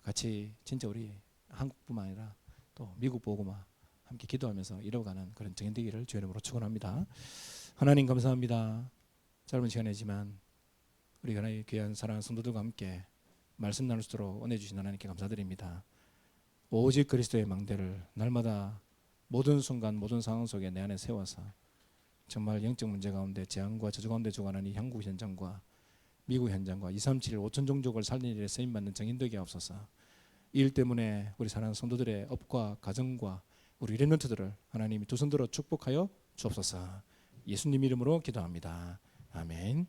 같이 진짜 우리 한국뿐만 아니라 또 미국 보고마 함께 기도하면서 이뤄가는 그런 정인되기를 주의 이름으로 축원합니다. 하나님 감사합니다. 짧은 시간이지만 우리 하나님의 귀한 사랑하는 성도들과 함께 말씀 나눌 수 있도록 은혜 주신 하나님께 감사드립니다. 오직 그리스도의 망대를 날마다 모든 순간 모든 상황 속에 내 안에 세워서 정말 영적 문제 가운데 재앙과 저주 가운데 죽어가는 이 한국 현장과 미국 현장과 237 5천 종족을 살리는 일에 쓰임받는 정인되게 하옵소서. 이 일 때문에 우리 사랑하는 성도들의 업과 가정과 우리 렘넌트들을 하나님이 두 손 들어 축복하여 주옵소서. 예수님 이름으로 기도합니다. 아멘.